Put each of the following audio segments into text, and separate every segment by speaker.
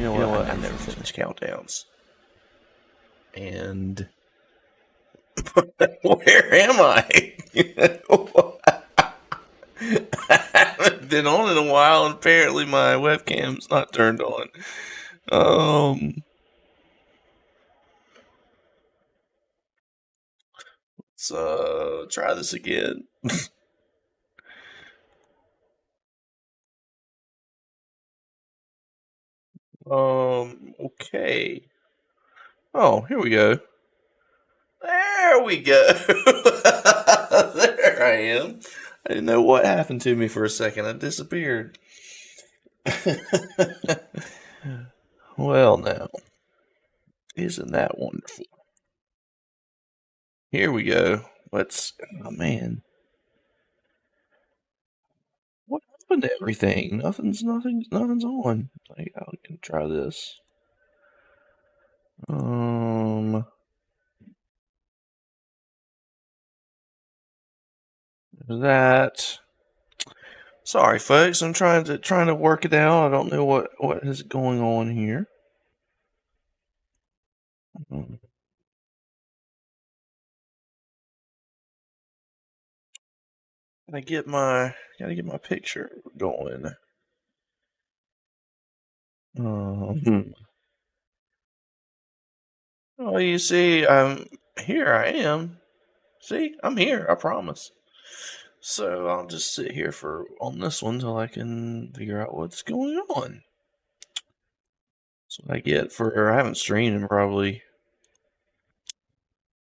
Speaker 1: You know what? I never finish countdowns. And where am I? I haven't been on in a while, and apparently my webcam's not turned on. So try this again. Okay. Oh, here we go. There we go. There I am. I didn't know what happened to me for a second. I disappeared. Well, now, isn't that wonderful? Here we go. Oh man. What happened to everything? Nothing's on. Like, I can try this. That. Sorry, folks. I'm trying to work it out. I don't know what is going on here. Gotta get my picture going. Oh, you see, here I am. See, I'm here. I promise. So I'll just sit here on this one till I can figure out what's going on. That's what I get for I haven't streamed in probably,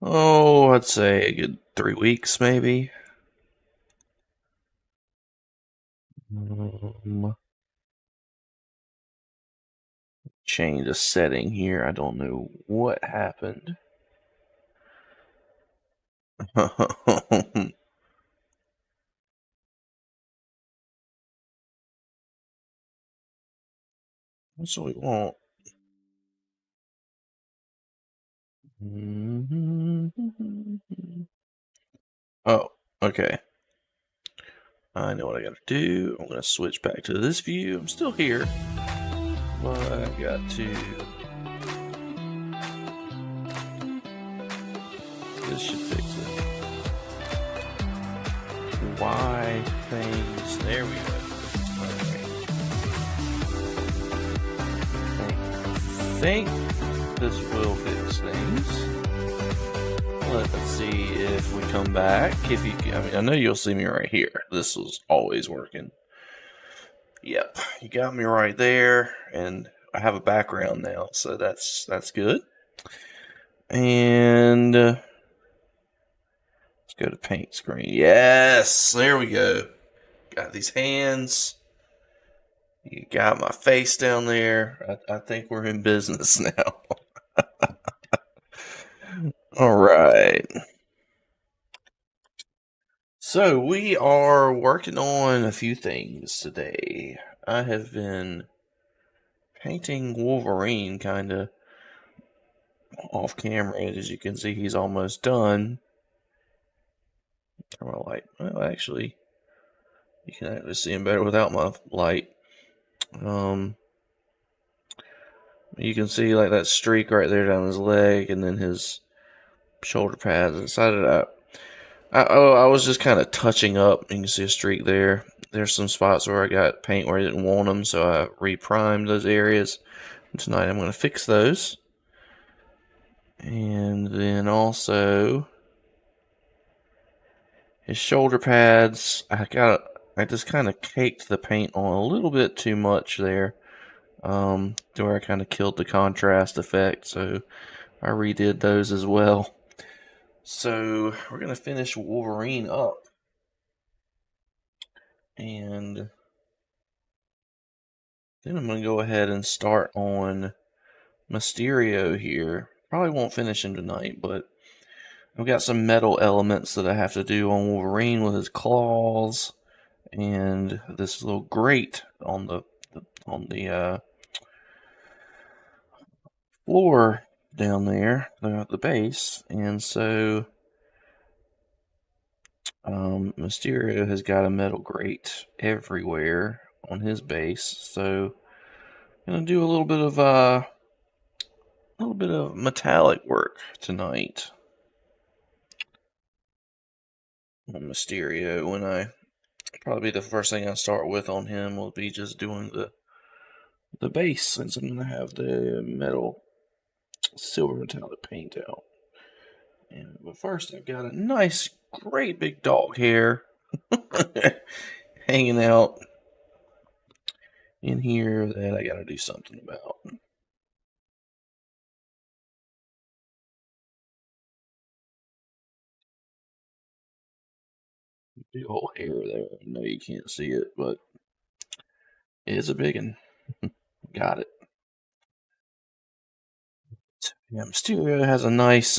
Speaker 1: I'd say a good 3 weeks maybe. Change the setting here. I don't know what happened. That's what we want. Oh, okay. I know what I gotta do. I'm gonna switch back to this view. I'm still here, but I got to. This should fix it. Why things? There we go. I think this will fix things. Let's see if we come back. I know you'll see me right here. This was always working. Yep, you got me right there, and I have a background now, so that's good. And let's go to paint screen. Yes, there we go. Got these hands. You got my face down there. I think we're in business now. All right. So we are working on a few things today. I have been painting Wolverine kind of off camera. As you can see, he's almost done. Turn my light. Well, actually, you can actually see him better without my light. You can see like that streak right there down his leg, and then his shoulder pads. I decided I was just kind of touching up. You can see a streak there. There's some spots where I got paint where I didn't want them, so I reprimed those areas. And tonight I'm going to fix those. And then also his shoulder pads. I just kind of caked the paint on a little bit too much there, to where I kind of killed the contrast effect. So I redid those as well. So we're going to finish Wolverine up. And then I'm going to go ahead and start on Mysterio here. Probably won't finish him tonight, but I've got some metal elements that I have to do on Wolverine with his claws. And this little grate on the floor down there, the base. And so Mysterio has got a metal grate everywhere on his base, so Gonna do a little bit of metallic work tonight on Mysterio. When I probably the first thing I start with on him will be just doing the base, since I'm gonna have the metal silver metallic paint out. But first, I've got a nice, great big dog hair hanging out in here that I gotta do something about. Big old hair there. I know you can't see it, but it is a big one. Got it. Yeah, Mysterio has did a nice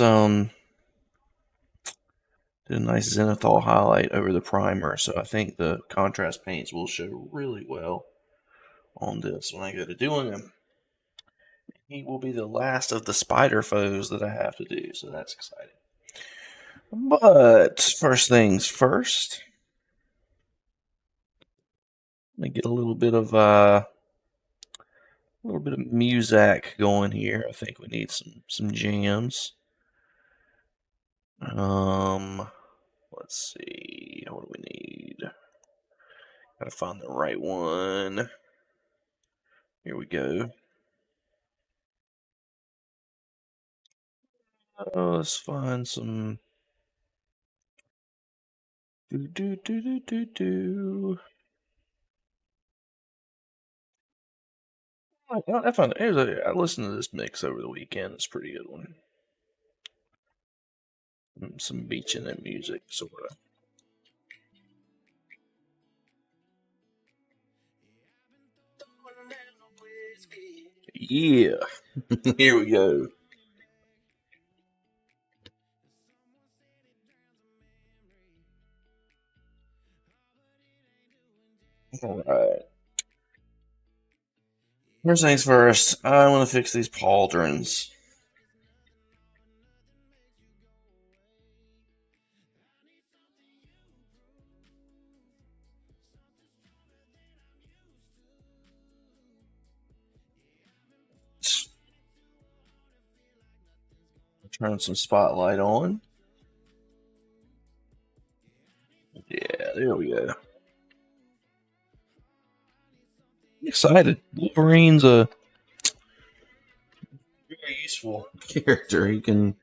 Speaker 1: zenithal highlight over the primer, so I think the contrast paints will show really well on this when I go to doing them. He will be the last of the spider foes that I have to do, so that's exciting. But first things first, let me get a little bit of music going here. I think we need some jams. Let's see. What do we need? Gotta find the right one. Here we go. Let's find some. Do. I found it. I listened to this mix over the weekend. It's a pretty good one. Some beach in that music, sort of. Yeah. Here we go. All right. First things first, I want to fix these pauldrons. Turn some spotlight on. Yeah, there we go. I'm excited. Wolverine's a very useful character. He can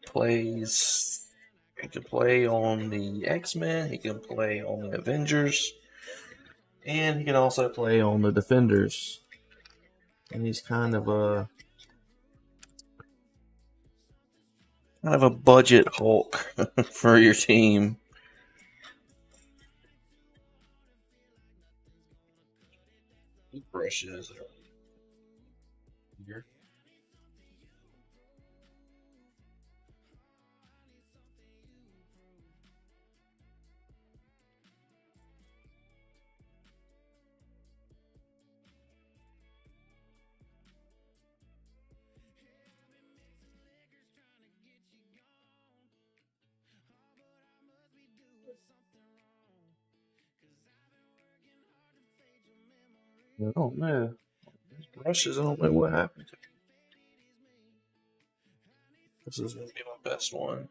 Speaker 1: play on the X-Men, he can play on the Avengers, and he can also play on the Defenders. And he's kind of a budget Hulk for your team. Brushes are here. I don't know. These brushes, I don't know what happened to. This is gonna be my best one.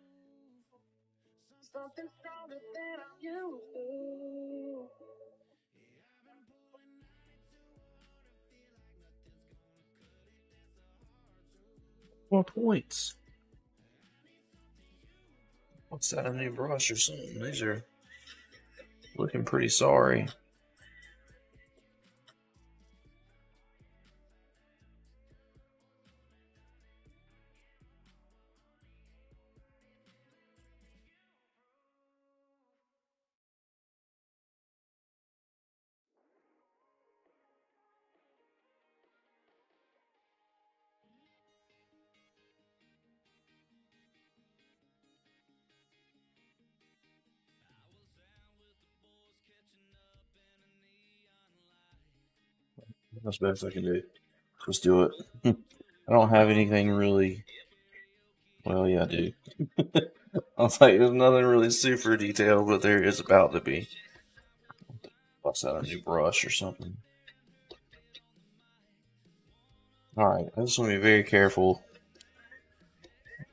Speaker 1: More points. What's that, a new brush or something? These are looking pretty sorry. That's the best I can do. Let's do it. I don't have anything really. Well, yeah, I do. I was like, there's nothing really super detailed, but there is about to be. Bust out a new brush or something. Alright, I just want to be very careful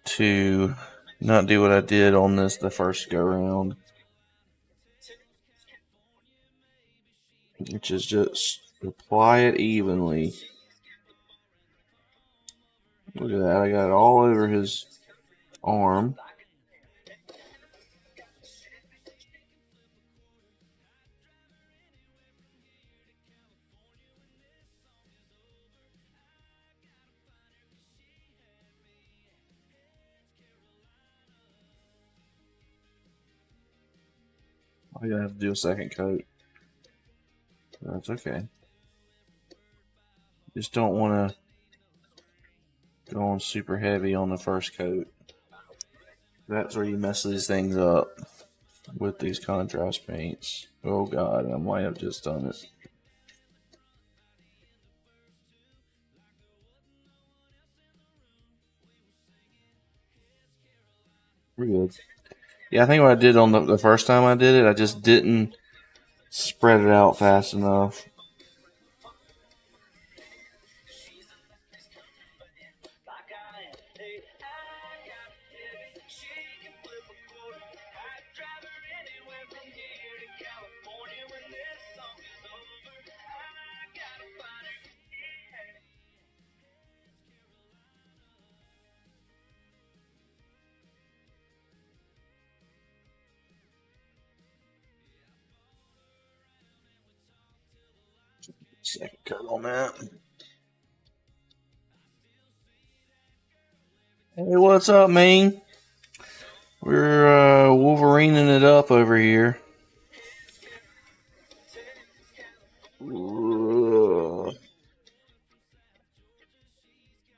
Speaker 1: to not do what I did on this the first go round, which is just apply it evenly. Look at that, I got it all over his arm. I'm gonna have to do a second coat. That's okay. Just don't want to go on super heavy on the first coat. That's where you mess these things up with these contrast paints. Oh god, I might have just done it. We're good. Yeah, I think what I did on the first time I did it, I just didn't spread it out fast enough. Second coat on that. Hey, what's up, man? We're Wolverining it up over here. Doing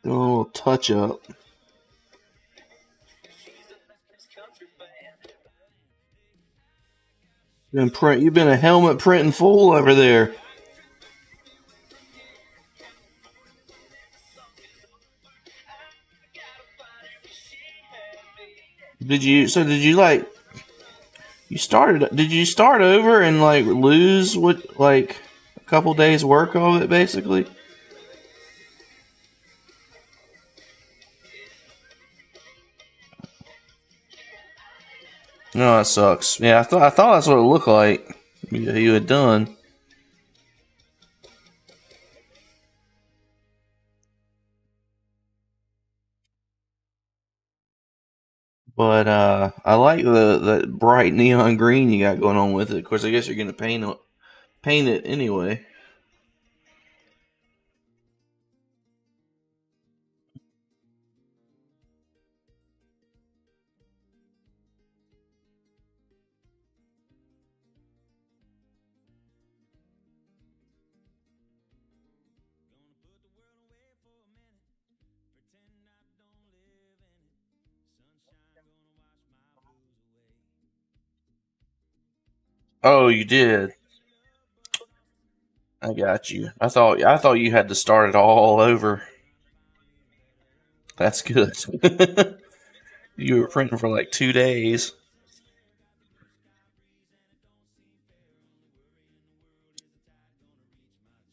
Speaker 1: a little touch up. You've been a helmet printing fool over there. Did you like did you start over and like lose what like a couple days work of it basically? No, that sucks. Yeah, I thought that's what it looked like you had done. But I like the bright neon green you got going on with it. Of course, I guess you're gonna paint it anyway. Oh, you did. I got you. I thought you had to start it all over. That's good. You were printing for like 2 days.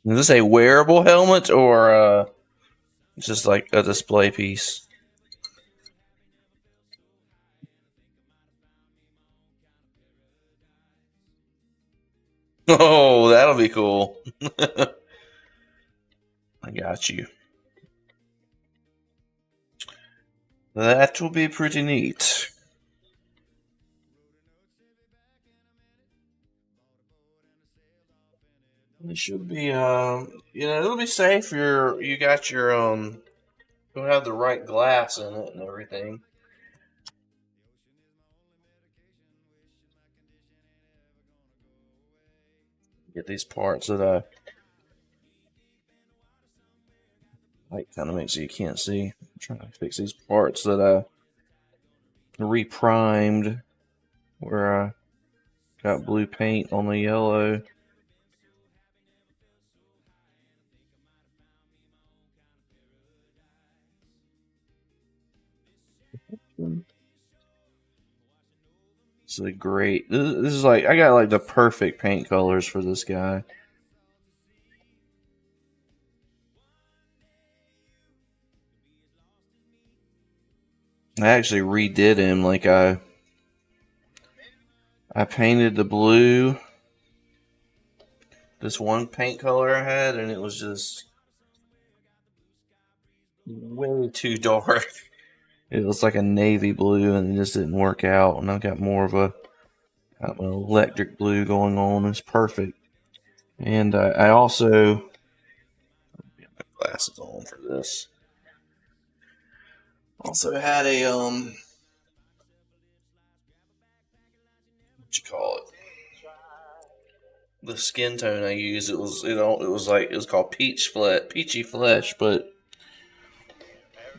Speaker 1: Is this a wearable helmet or just like a display piece? Oh, that'll be cool. I got you. That will be pretty neat. It should be, it'll be safe. You got your, you'll have the right glass in it and everything. Get these parts that I light kind of makes it you can't see. I'm trying to fix these parts that I reprimed where I got blue paint on the yellow. This is a great. This is like I got like the perfect paint colors for this guy. I actually redid him. Like I painted the blue, this one paint color I had, and it was just way too dark. It was like a navy blue, and it just didn't work out. And I got more of a kind of an electric blue going on. It's perfect. And I also get my glasses on for this. Also had a what you call it? The skin tone I used. It was called peachy flesh, but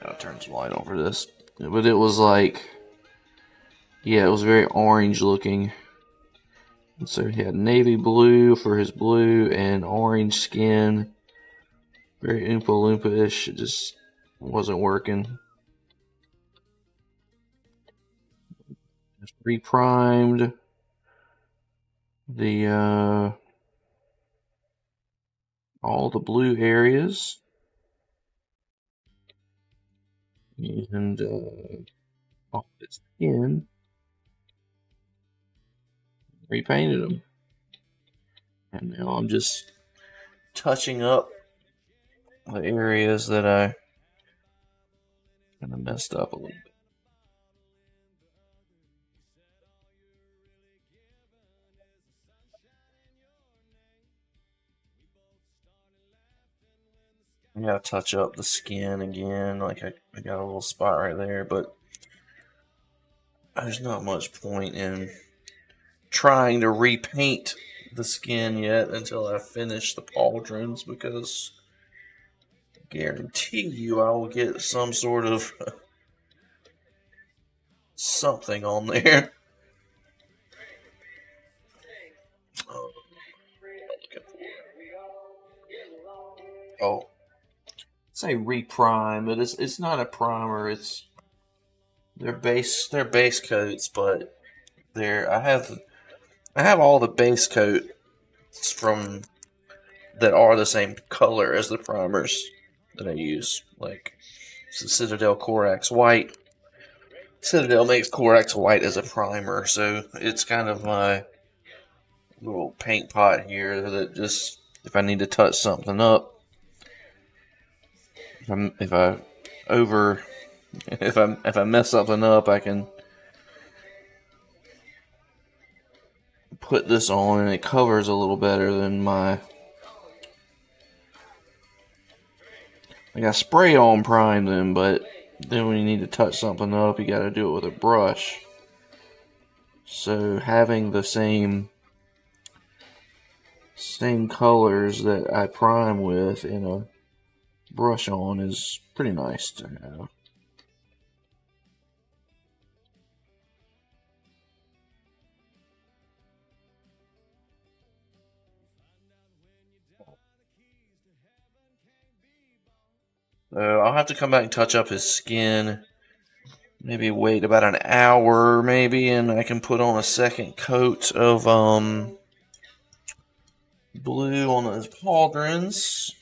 Speaker 1: I'll turn some light on for this. But it was like, yeah, it was very orange looking. And so he had navy blue for his blue and orange skin. Very Oompa Loompa-ish. It just wasn't working. Just reprimed the all the blue areas. And all its skin. Repainted them. And now I'm just touching up the areas that I kind of messed up a little bit. I gotta touch up the skin again. Like I got a little spot right there, but there's not much point in trying to repaint the skin yet until I finish the pauldrons, because I guarantee you I will get some sort of something on there. Oh, say reprime, but it's not a primer. It's their base coats, but I have all the base coats from that are the same color as the primers that I use. Like it's the Citadel Corax White. Citadel makes Corax White as a primer, so it's kind of my little paint pot here that just, if I need to touch something up, if I over if I mess something up, I can put this on and it covers a little better than my. Like I spray on prime them, but then when you need to touch something up, you got to do it with a brush. So having the same colors that I prime with in a brush on is pretty nice to have. So I'll have to come back and touch up his skin. Maybe wait about an hour, maybe, and I can put on a second coat of blue on his pauldrons.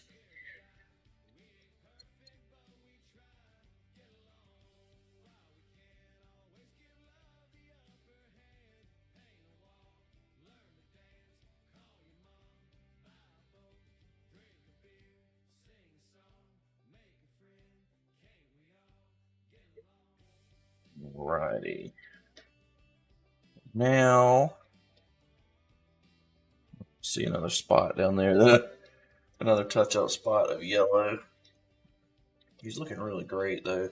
Speaker 1: Alrighty. Now, see another spot down there. Another touch-up spot of yellow. He's looking really great, though.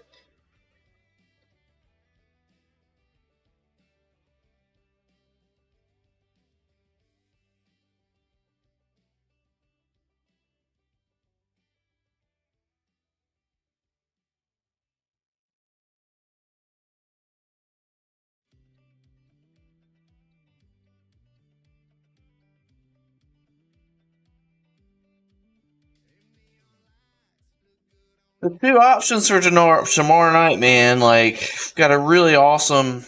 Speaker 1: The two options for tomorrow night, man. Like, got a really awesome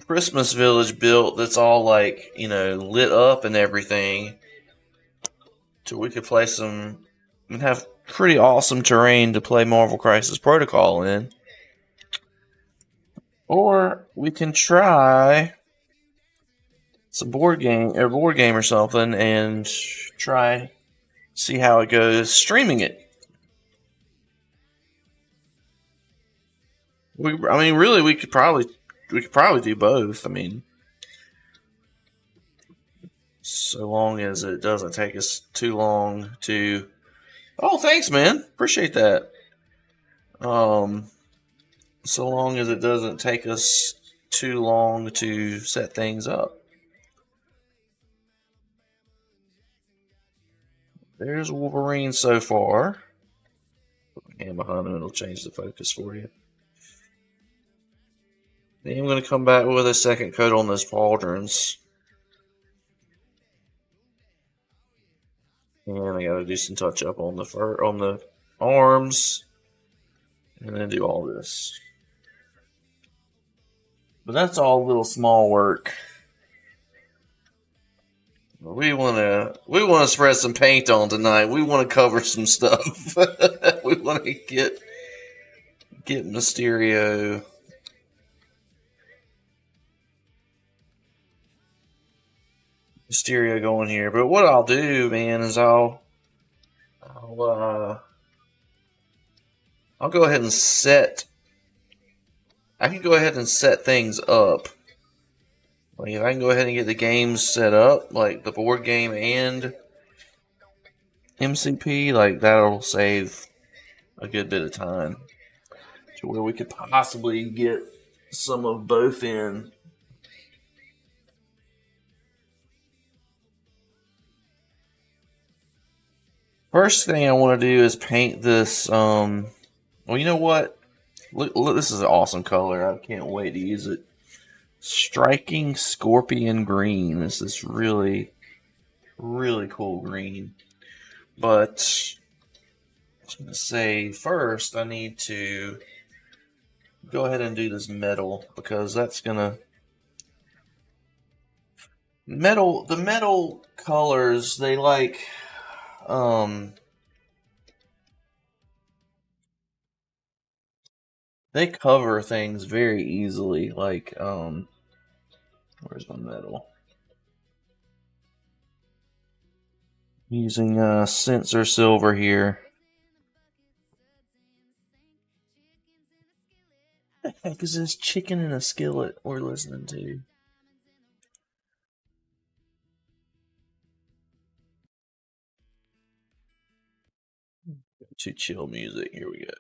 Speaker 1: Christmas village built that's all like, lit up and everything. So we could play some and have pretty awesome terrain to play Marvel Crisis Protocol in. Or we can try some board game or something, and try see how it goes streaming it. I mean, really, we could probably do both. I mean, so long as it doesn't take us too long to. Oh, thanks, man. Appreciate that. Um, so long as it doesn't take us too long to set things up. There's Wolverine so far. Put my hand behind him, it'll change the focus for you. Then I'm going to come back with a second coat on those pauldrons. And I got to do some touch up on the arms, and then do all this. But that's all little small work. We wanna spread some paint on tonight. We want to cover some stuff. We want to get Mysterio. Mysterio going here. But what I'll do, man, is I'll go ahead and set. I can go ahead and set things up. Like if I can go ahead and get the games set up, like the board game and MCP, like that'll save a good bit of time to where we could possibly get some of both in. First thing I want to do is paint this. Well, you know what? Look, this is an awesome color. I can't wait to use it. Striking Scorpion Green. This is really, really cool green. But I was going to say first I need to go ahead and do this metal, because that's going to... The metal colors, they like... they cover things very easily. Like, where's my metal? Using sensor silver here. What the heck is this chicken in a skillet we're listening to? To chill music. Here we go.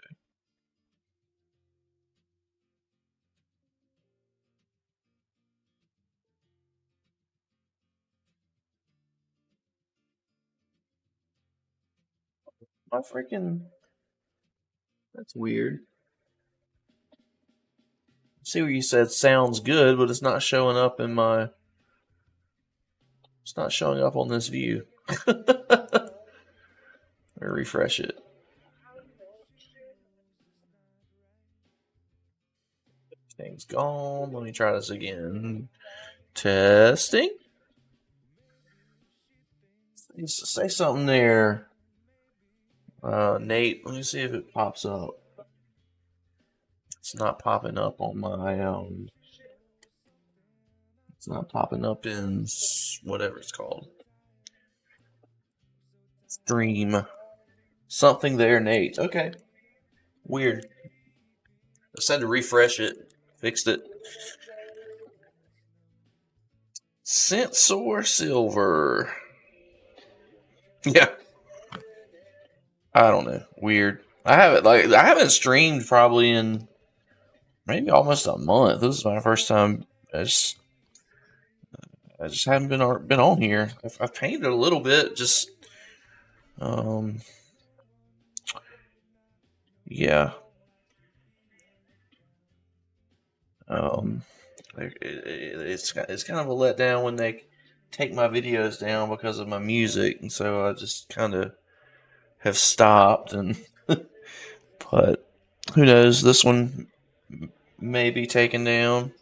Speaker 1: My freaking... That's weird. See where you said sounds good, but it's not showing up in my... It's not showing up on this view. Or refresh it. Thing's gone. Let me try this again. Testing. Say something there, Nate. Let me see if it pops up. It's not popping up on my It's not popping up in whatever it's called. Stream. Something there, Nate. Okay. Weird. I just had to refresh it. Fixed it. Sensor silver. Yeah. I don't know. Weird. I haven't streamed probably in maybe almost a month. This is my first time. I just haven't been on here. I've painted a little bit. Just yeah. It's kind of a letdown when they take my videos down because of my music, and so I just kind of have stopped. And but who knows? This one may be taken down.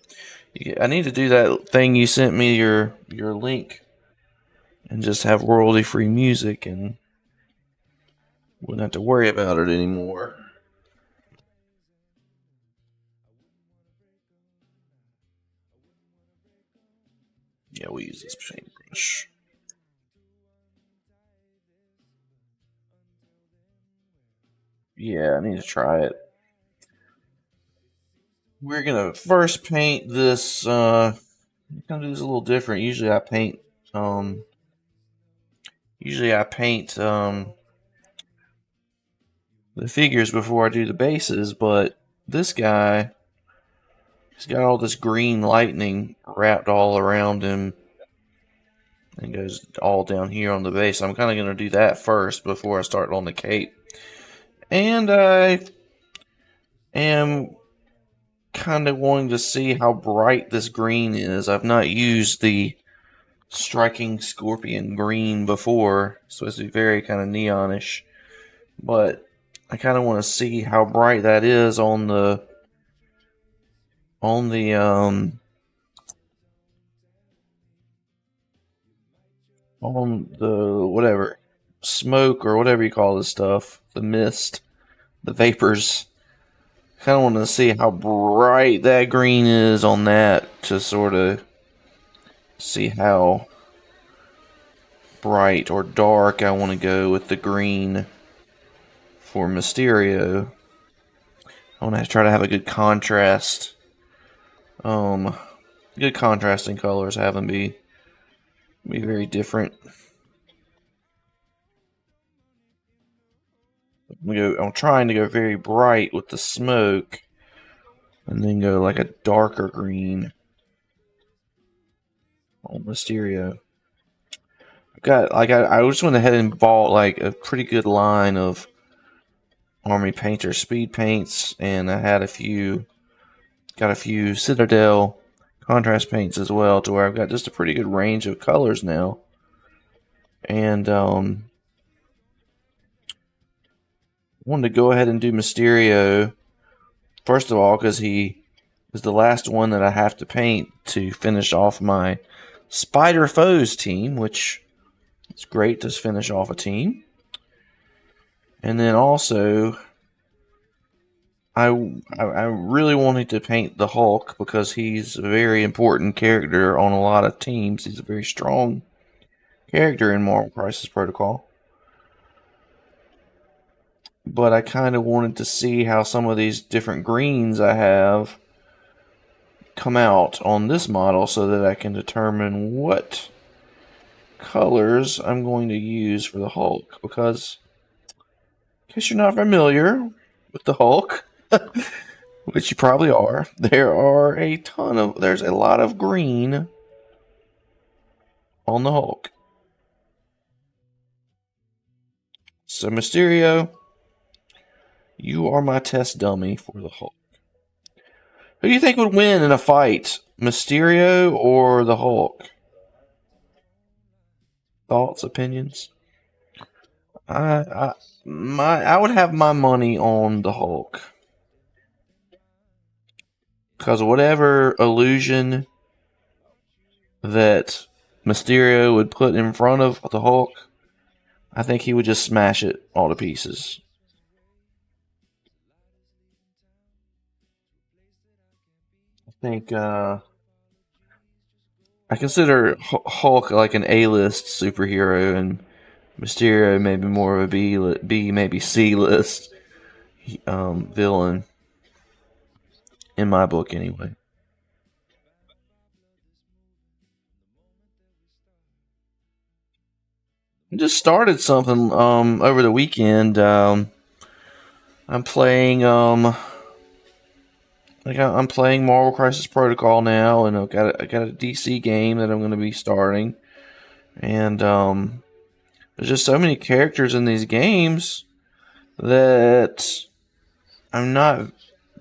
Speaker 1: I need to do that thing you sent me, your link, and just have royalty free music, and wouldn't have to worry about it anymore. Yeah, we use this paintbrush. Yeah, I need to try it. We're gonna first paint this. I'm gonna do this a little different. Um, usually I paint the figures before I do the bases, but this guy, he's got all this green lightning wrapped all around him and goes all down here on the base. I'm kind of gonna do that first before I start on the cape, and I am kind of wanting to see how bright this green is. I've not used the striking scorpion green before. It's supposed to be very kind of neonish, but I kind of want to see how bright that is on the on the whatever smoke or whatever you call this stuff, the mist, the vapors. Kind of want to see how bright that green is on that to sort of see how bright or dark I want to go with the green for Mysterio. I want to try to have a good contrast. Good contrasting colors. Have them be very different. I'm trying to go very bright with the smoke, and then go like a darker green on Mysterio. I just went ahead and bought like a pretty good line of Army Painter speed paints, and I had got a few Citadel contrast paints as well, to where I've got just a pretty good range of colors now. And wanted to go ahead and do Mysterio first of all because he is the last one that I have to paint to finish off my Spider Foes team, which is great to finish off a team. And then also, I really wanted to paint the Hulk because he's a very important character on a lot of teams. He's a very strong character in Marvel Crisis Protocol. But I kind of wanted to see how some of these different greens I have come out on this model so that I can determine what colors I'm going to use for the Hulk. Because, in case you're not familiar with the Hulk, which you probably are, there's a lot of green on the Hulk. So Mysterio, you are my test dummy for the Hulk. Who do you think would win in a fight, Mysterio or the Hulk? Thoughts, opinions? I would have my money on the Hulk, because whatever illusion that Mysterio would put in front of the Hulk, I think he would just smash it all to pieces. I think I consider Hulk like an A-list superhero, and Mysterio maybe more of a B maybe C-list villain in my book, anyway. I just started something over the weekend. I'm playing I'm playing Marvel Crisis Protocol now, and I got a DC game that I'm going to be starting, and there's just so many characters in these games that I'm not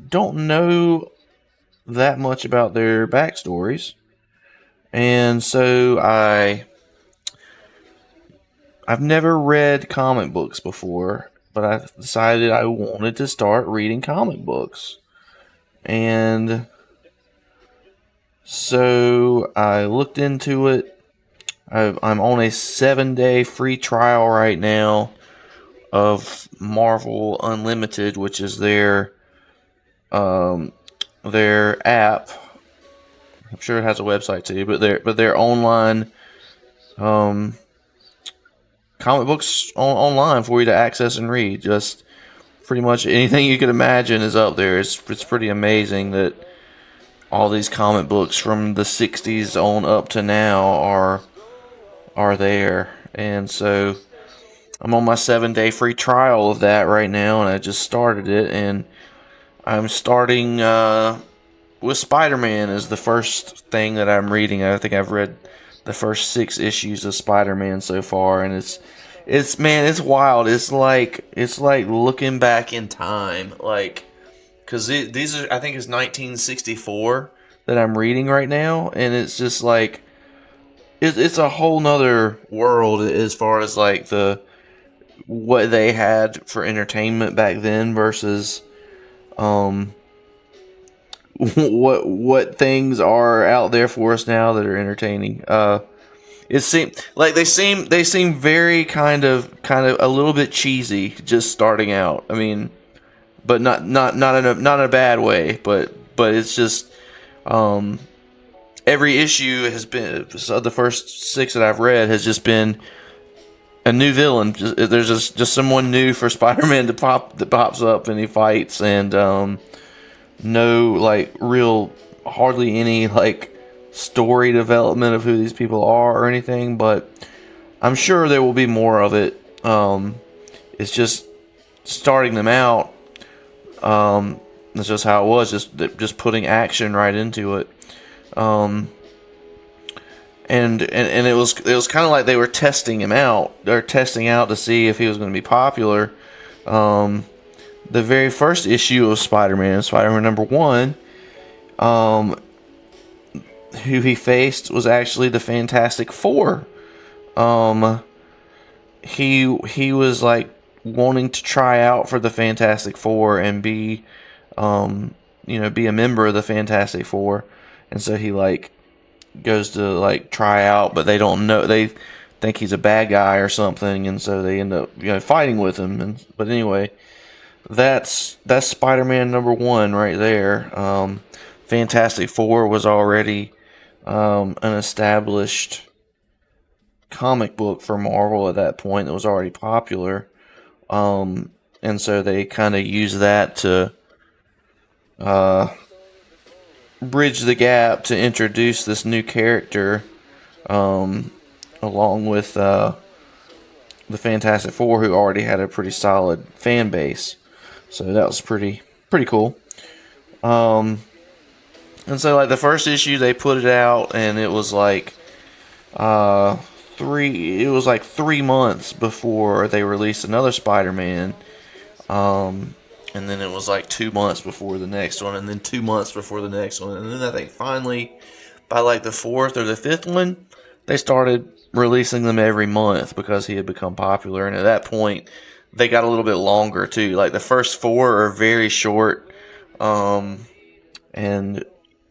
Speaker 1: don't know that much about their backstories, and so I've never read comic books before, but I decided I wanted to start reading comic books. And so I looked into it. I'm on a 7-day free trial right now of Marvel Unlimited, which is their app I'm sure it has a website too, but their online um, comic books online for you to access and read. Just pretty much anything you could imagine is up there. It's pretty amazing that all these comic books from the '60s on up to now are there. And so I'm on my 7-day free trial of that right now, and I just started it, and I'm starting with Spider-Man as the first thing that I'm reading. I think I've read the first 6 issues of Spider-Man so far, and it's man, it's wild. It's like looking back in time, like, because these are, I think it's 1964 that I'm reading right now, and it's just like it's a whole nother world as far as like what they had for entertainment back then versus what things are out there for us now that are entertaining. It seemed like they seem very kind of a little bit cheesy just starting out. I mean, but not in a bad way. But it's just every issue has been, so the first 6 that I've read has just been a new villain. There's just someone new for Spider-Man that pops up and he fights, and no like real hardly any like story development of who these people are or anything. But I'm sure there will be more of it. It's just starting them out. That's just how it was. Just putting action right into it. And it was kind of like they were testing him out. They're testing out to see if he was going to be popular. The very first issue of Spider-Man number 1, who he faced was actually the Fantastic Four. He was like wanting to try out for the Fantastic Four and be a member of the Fantastic Four, and so he like goes to like try out, but they don't know, they think he's a bad guy or something, and so they end up fighting with him. But anyway, that's Spider-Man number 1 right there. Fantastic Four was already an established comic book for Marvel at that point that was already popular, and so they kind of use that to bridge the gap to introduce this new character, along with the Fantastic Four, who already had a pretty solid fan base. So that was pretty cool. And so like the first issue, they put it out, and it was like 3 months before they released another Spider-Man. And then it was like 2 months before the next one, and then 2 months before the next one. And then I think finally, by like the 4th or the 5th one, they started releasing them every month because he had become popular. And at that point, they got a little bit longer too. Like the first 4 are very short, and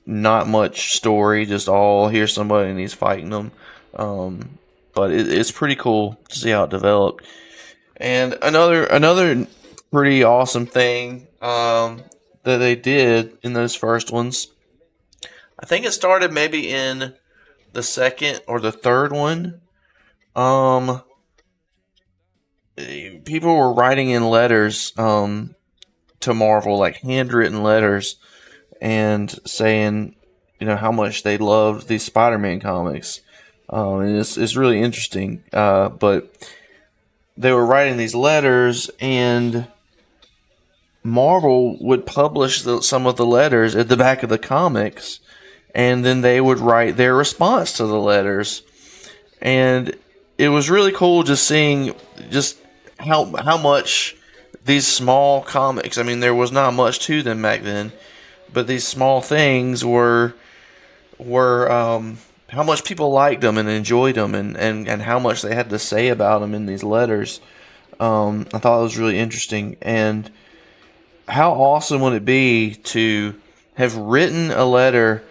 Speaker 1: not much story, just all here's somebody and he's fighting them. But it's pretty cool to see how it developed. And another pretty awesome thing that they did in those first ones, I think it started maybe in the second or the third one. People were writing in letters to Marvel, like handwritten letters, and saying how much they loved these Spider-Man comics. And it's really interesting. But they were writing these letters, and Marvel would publish some of the letters at the back of the comics, and then they would write their response to the letters. And it was really cool just seeing just how much these small comics, I mean, there was not much to them back then, but these small things were how much people liked them and enjoyed them, and how much they had to say about them in these letters. I thought it was really interesting. And how awesome would it be to have written a letter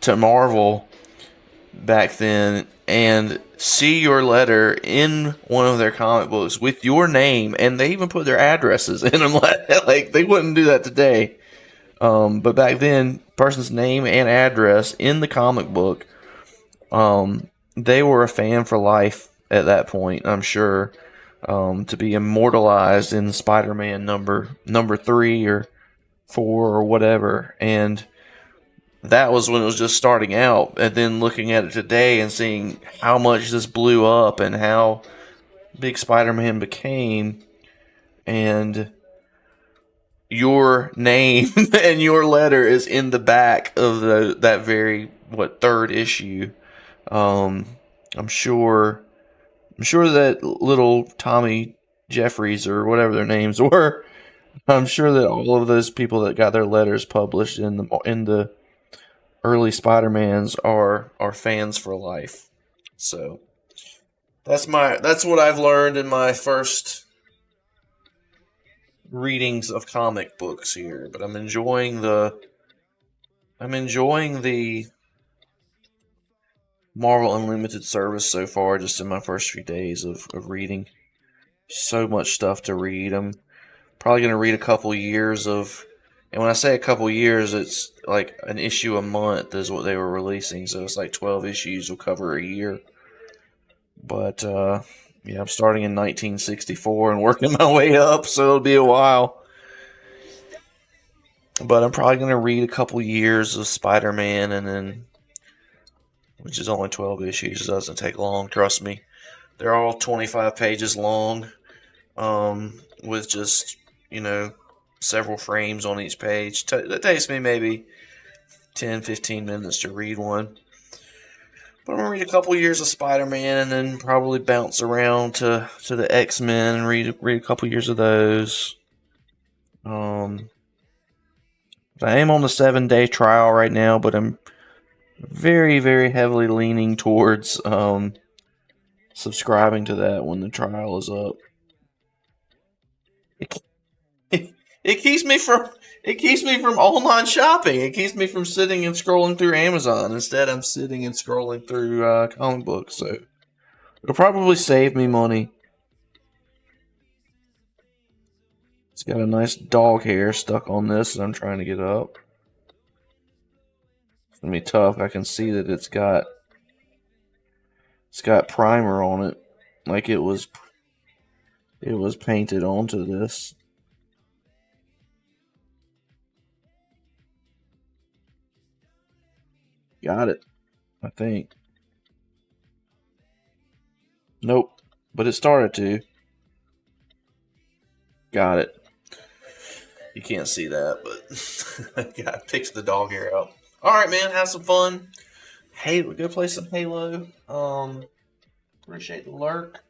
Speaker 1: to Marvel back then and see your letter in one of their comic books with your name, and they even put their addresses in them. Like they wouldn't do that today. But back then, person's name and address in the comic book, they were a fan for life at that point, I'm sure. To be immortalized in Spider-Man number 3 or 4 or whatever, and that was when it was just starting out. And then looking at it today and seeing how much this blew up and how big Spider-Man became, and your name and your letter is in the back of that very third issue. Um, I'm sure. I'm sure that little Tommy Jeffries or whatever their names were. I'm sure that all of those people that got their letters published in the early Spider-Mans are fans for life. So that's what I've learned in my first readings of comic books here. But I'm enjoying the Marvel Unlimited service so far, just in my first few days of reading. So much stuff to read. I'm probably going to read a couple years of, and when I say a couple years, it's like an issue a month is what they were releasing, so it's like 12 issues will cover a year. But yeah, I'm starting in 1964 and working my way up, so it'll be a while. But I'm probably going to read a couple years of Spider-Man, and then, which is only 12 issues, it doesn't take long, trust me. They're all 25 pages long, with just, several frames on each page. That takes me maybe 10-15 minutes to read one. But I'm going to read a couple years of Spider-Man and then probably bounce around to the X-Men and read a couple years of those. I am on the 7-day trial right now, but I'm very, very heavily leaning towards subscribing to that when the trial is up. It keeps me from online shopping. It keeps me from sitting and scrolling through Amazon. Instead, I'm sitting and scrolling through comic books. So it'll probably save me money. It's got a nice dog hair stuck on this that I'm trying to get up. It's gonna be tough. I can see that it's got primer on it, like it was painted onto this. Got it, I think. Nope, but it started to. Got it. You can't see that, but I picked the dog hair out. All right, man, have some fun. Hey, go play some Halo. Appreciate the lurk.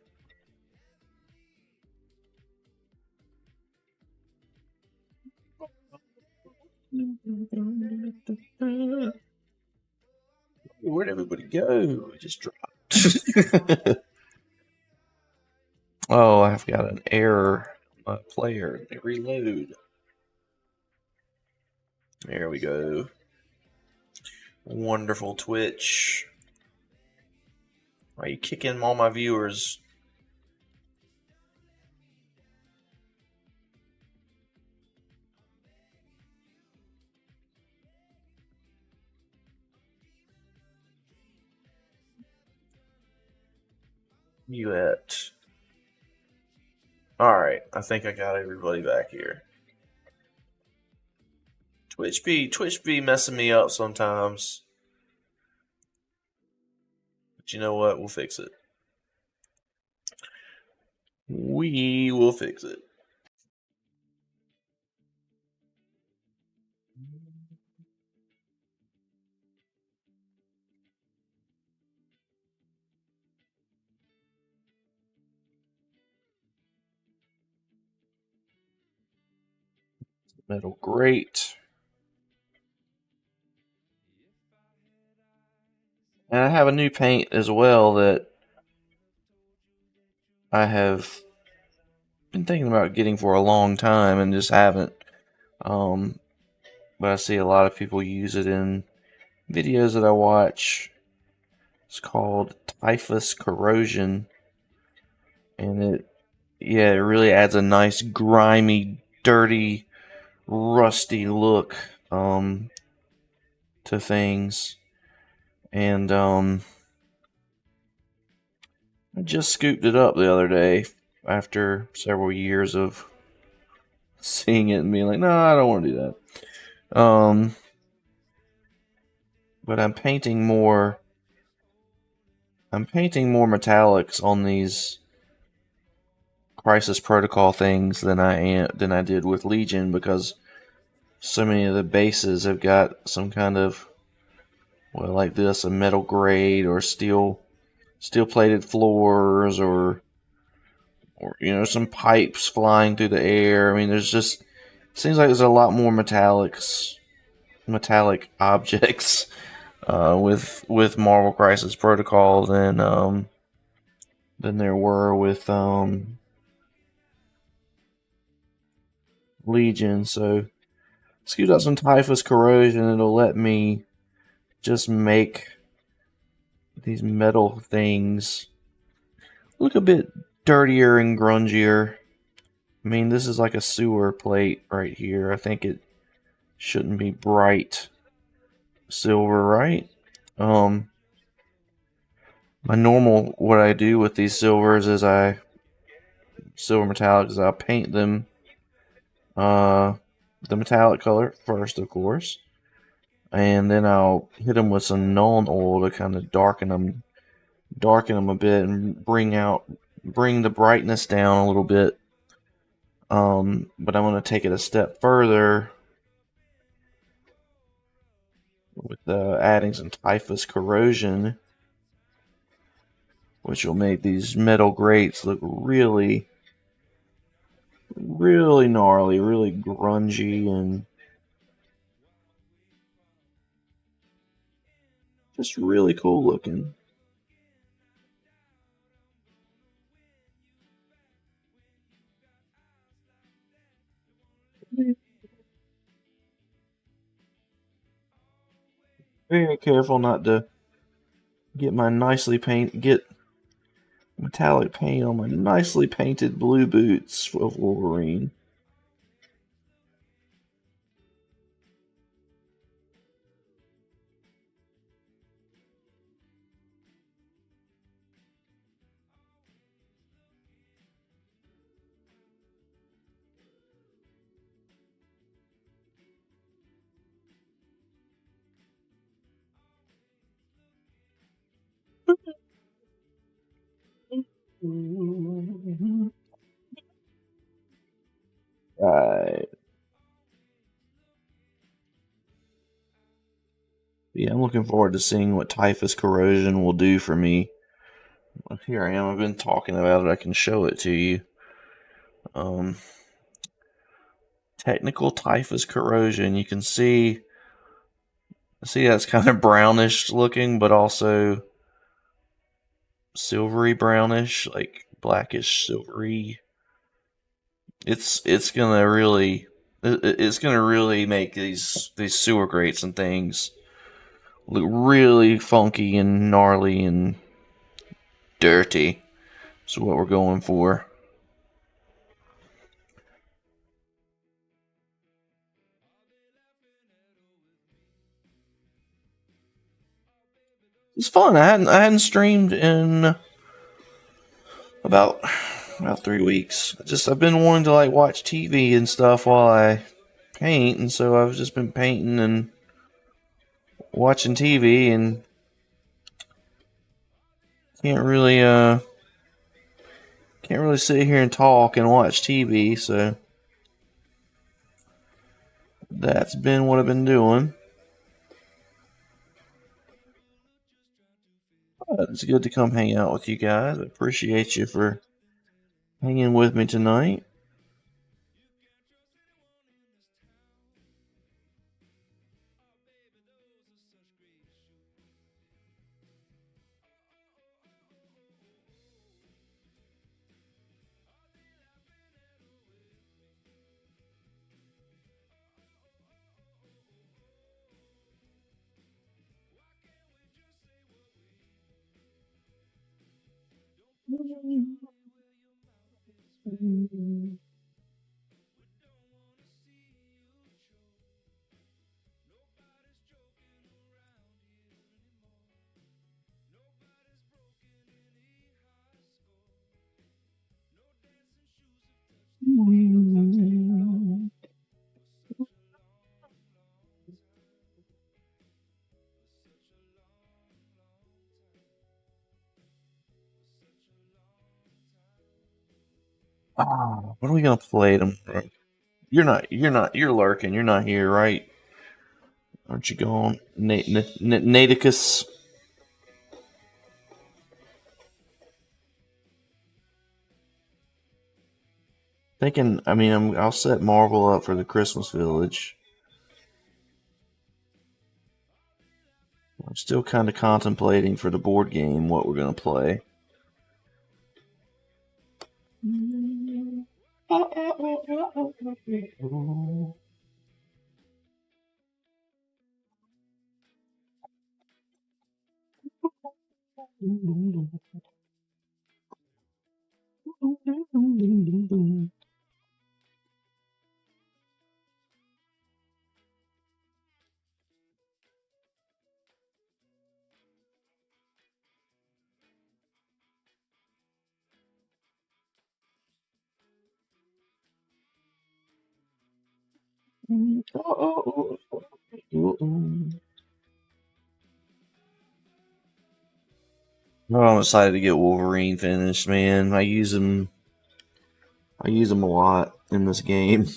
Speaker 1: Where'd everybody go? It just dropped. Oh, I've got an error. My player. Reload. There we go. Wonderful Twitch. Why are you kicking all my viewers? You at? Alright, I think I got everybody back here. Twitch be messing me up sometimes. But you know what? We'll fix it. We will fix it. Metal grate. And I have a new paint as well that I have been thinking about getting for a long time and just haven't. But I see a lot of people use it in videos that I watch. It's called Typhus Corrosion. And it really adds a nice, grimy, dirty, rusty look um, to things. And I just scooped it up the other day after several years of seeing it and being like, no, I don't want to do that. But I'm painting more metallics on these Crisis Protocol things than I did with Legion, because so many of the bases have got some kind of, well, like this, a metal grade or steel plated floors, or some pipes flying through the air. I mean, there's just seems like there's a lot more metallic objects with Marvel Crisis Protocol than there were with Legion. So scoot out some Typhus Corrosion. It'll let me just make these metal things look a bit dirtier and grungier. I mean, this is like a sewer plate right here. I think it shouldn't be bright silver, right? Um, what I do with these silvers is silver metallics, I paint them uh, the metallic color first, of course, and then I'll hit them with some Nuln Oil to kind of darken them a bit and bring the brightness down a little bit. But I'm going to take it a step further with adding some Typhus Corrosion, which will make these metal grates look really, really gnarly, really grungy, and just really cool looking. Very careful not to get metallic paint on my nicely painted blue boots of Wolverine. Right. Yeah, I'm looking forward to seeing what Typhus Corrosion will do for me. Here I am. I've been talking about it. I can show it to you. Um, Technical Typhus Corrosion. You can see that's kind of brownish looking, but also silvery brownish, like blackish silvery. It's gonna really make these sewer grates and things look really funky and gnarly and dirty. That's what we're going for. It's fun. I hadn't streamed in about 3 weeks. I've been wanting to like watch TV and stuff while I paint, and so I've just been painting and watching TV, and can't really uh can't really sit here and talk and watch TV. So that's been what I've been doing. But it's good to come hang out with you guys. I appreciate you for hanging with me tonight. Oh, what are we gonna play tomorrow? You're lurking. You're not here, right? Aren't you gone, Naticus? Thinking. I mean, I'll set Marvel up for the Christmas Village. I'm still kind of contemplating for the board game what we're gonna play. Oh, I'm excited to get Wolverine finished, man. I use him. I use him a lot in this game.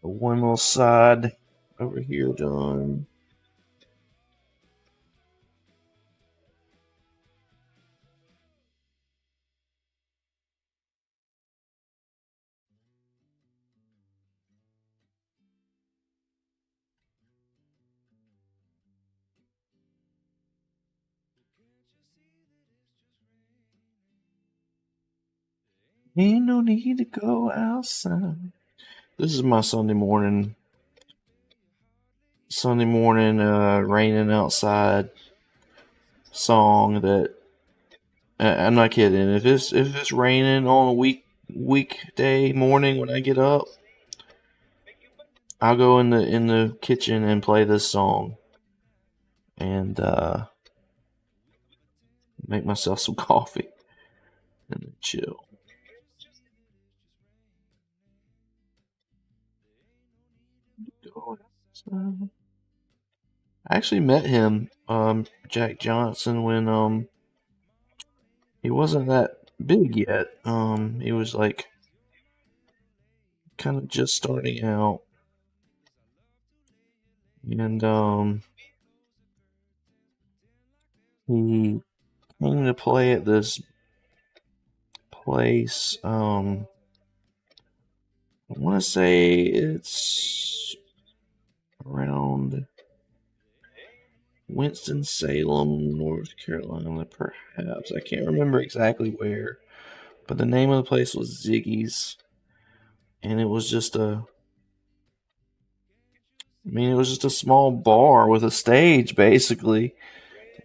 Speaker 1: One little side over here done. Ain't no need to go outside. This is my Sunday morning, raining outside song. That I'm not kidding. If it's raining on a weekday morning when I get up, I'll go in the kitchen and play this song and make myself some coffee and then chill. Go outside. I actually met him, Jack Johnson, when he wasn't that big yet. He was like kind of just starting out, and he came to play at this place. I want to say it's around Winston-Salem, North Carolina, perhaps. I can't remember exactly where, but the name of the place was Ziggy's, and it was just it was just a small bar with a stage, basically,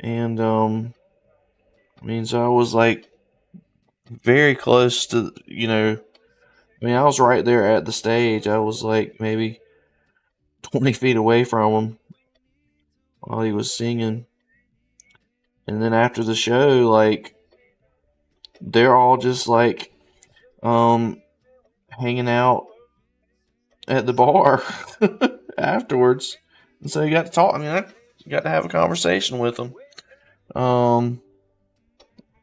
Speaker 1: and so I was like very close to, I was right there at the stage. I was like maybe 20 feet away from him while he was singing, and then after the show, like they're all just like um hanging out at the bar afterwards, and so you got to talk. I mean, I got to have a conversation with him. Um,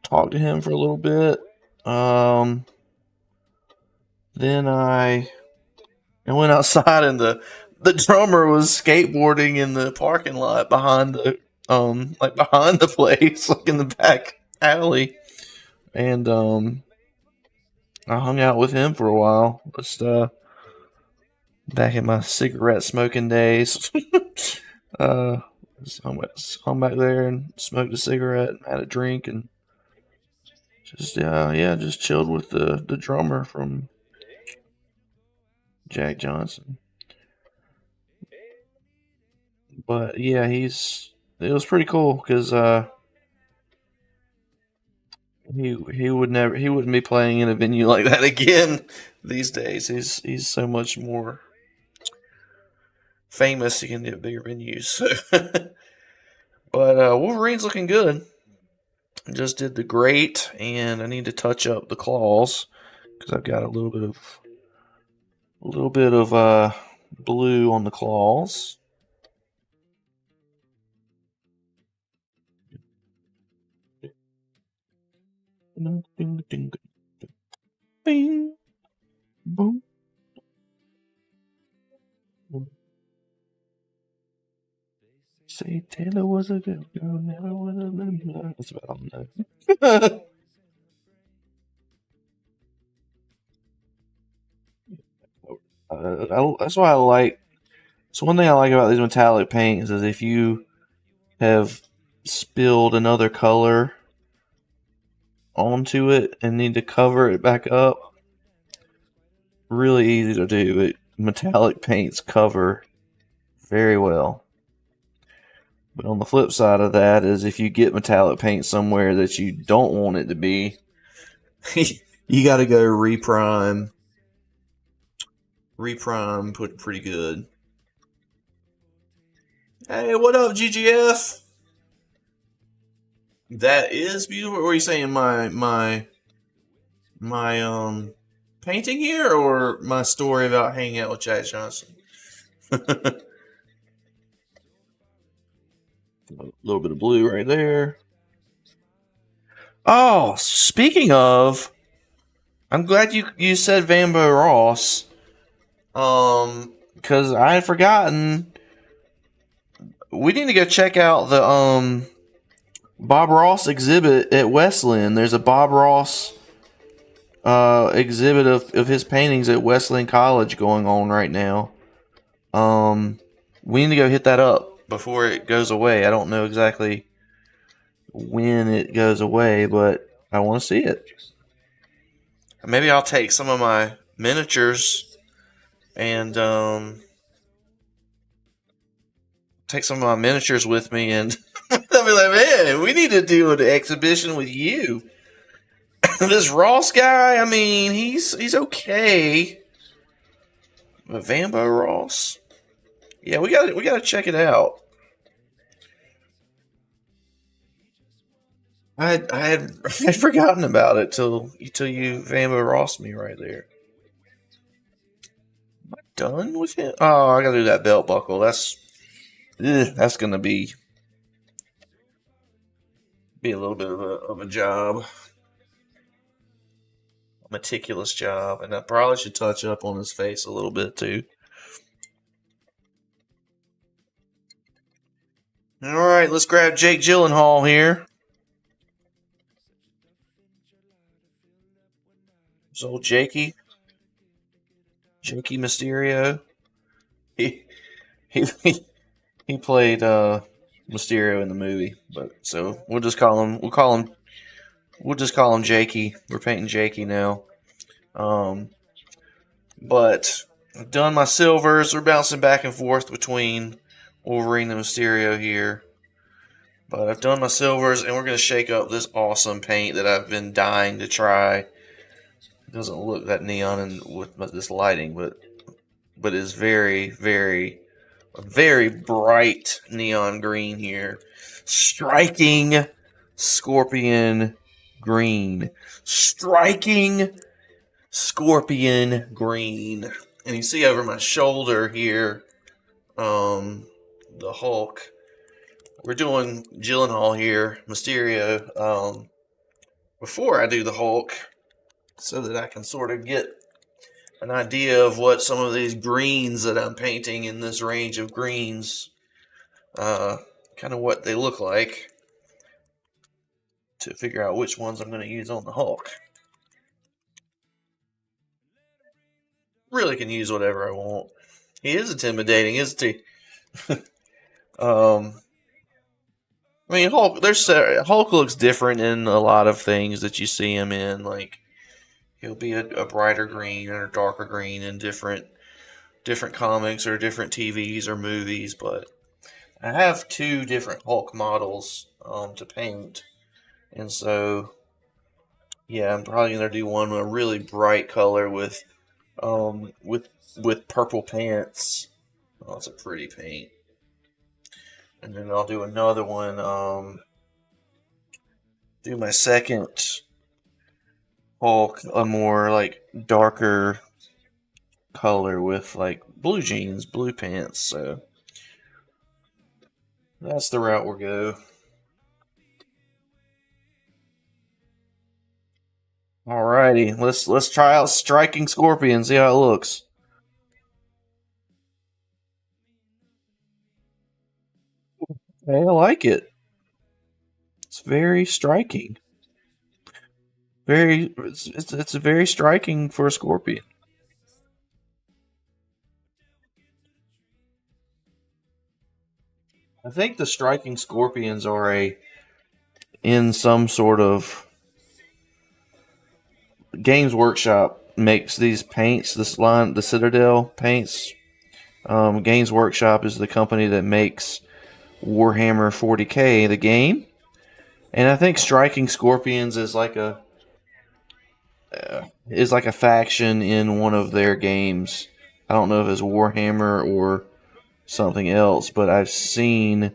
Speaker 1: talk to him for a little bit. Um, then I went outside, and the drummer was skateboarding in the parking lot behind behind the place, like in the back alley, and I hung out with him for a while. Just back in my cigarette smoking days. uh, hung back there and smoked a cigarette and had a drink and just chilled with the drummer from Jack Johnson. But yeah, it was pretty cool because he wouldn't be playing in a venue like that again these days. He's so much more famous. He can get bigger venues. But Wolverine's looking good. Just did the great, and I need to touch up the claws because I've got a little bit of blue on the claws. Bing, boom. Say Taylor was a good girl, never would have been her. That's about all I know. That's why I like. So one thing I like about these metallic paints is if you have spilled another color onto it and need to cover it back up, really easy to do. Metallic paints cover very well. But on the flip side of that is if you get metallic paint somewhere that you don't want it to be, you got to go reprime. Reprime, put pretty good. Hey, what up, GGF? That is beautiful. What are you saying? My painting here, or my story about hanging out with Jack Johnson? A little bit of blue right there. Oh, speaking of, I'm glad you said Vambo Ross. Because I had forgotten. We need to go check out the Bob Ross exhibit at Wesleyan. There's a Bob Ross exhibit of his paintings at Wesleyan College going on right now. We need to go hit that up before it goes away. I don't know exactly when it goes away, but I want to see it. Maybe I'll take some of my miniatures and take some of my miniatures with me, and I'll be like, man, we need to do an exhibition with you. This Ross guy, I mean, he's okay, but Vambo Ross, yeah, we gotta check it out. I had forgotten about it till you Vambo Ross me right there. Am I done with it? Oh, I gotta do that belt buckle. That's gonna be a little bit of a job, a meticulous job, and I probably should touch up on his face a little bit too. All right, let's grab Jake Gyllenhaal here. There's old Jakey Mysterio. He he he played Mysterio in the movie, but so we'll just call him Jakey. We're painting Jakey now. But I've done my silvers. We're bouncing back and forth between Wolverine and Mysterio here. But I've done my silvers, and we're going to shake up this awesome paint that I've been dying to try. It doesn't look that neon with this lighting, but it's very, very, very bright neon green here. Striking scorpion green. Striking scorpion green. And you see over my shoulder here, the Hulk. We're doing Gyllenhaal here, Mysterio, before I do the Hulk, so that I can sort of get an idea of what some of these greens that I'm painting in this range of greens, kind of what they look like, to figure out which ones I'm going to use on the Hulk. Really can use whatever I want. He is intimidating, isn't he? I mean, Hulk looks different in a lot of things that you see him in. Like, he'll be a brighter green or a darker green in different comics or different TVs or movies. But I have two different Hulk models to paint, and so yeah, I'm probably gonna do one with a really bright color with purple pants. Oh, it's a pretty paint. And then I'll do another one, do my second Hulk a more like darker color with like blue jeans, blue pants. So that's the route we'll go. Alrighty, let's try out striking Scorpion, see how it looks. Hey, I like it. It's very striking. It's very striking for a Scorpion. I think the striking Scorpions are a in some sort of Games Workshop makes these paints. This line, the Citadel paints. Games Workshop is the company that makes Warhammer 40k, the game, and I think striking Scorpions is like a faction in one of their games. I don't know if it's Warhammer or something else, but I've seen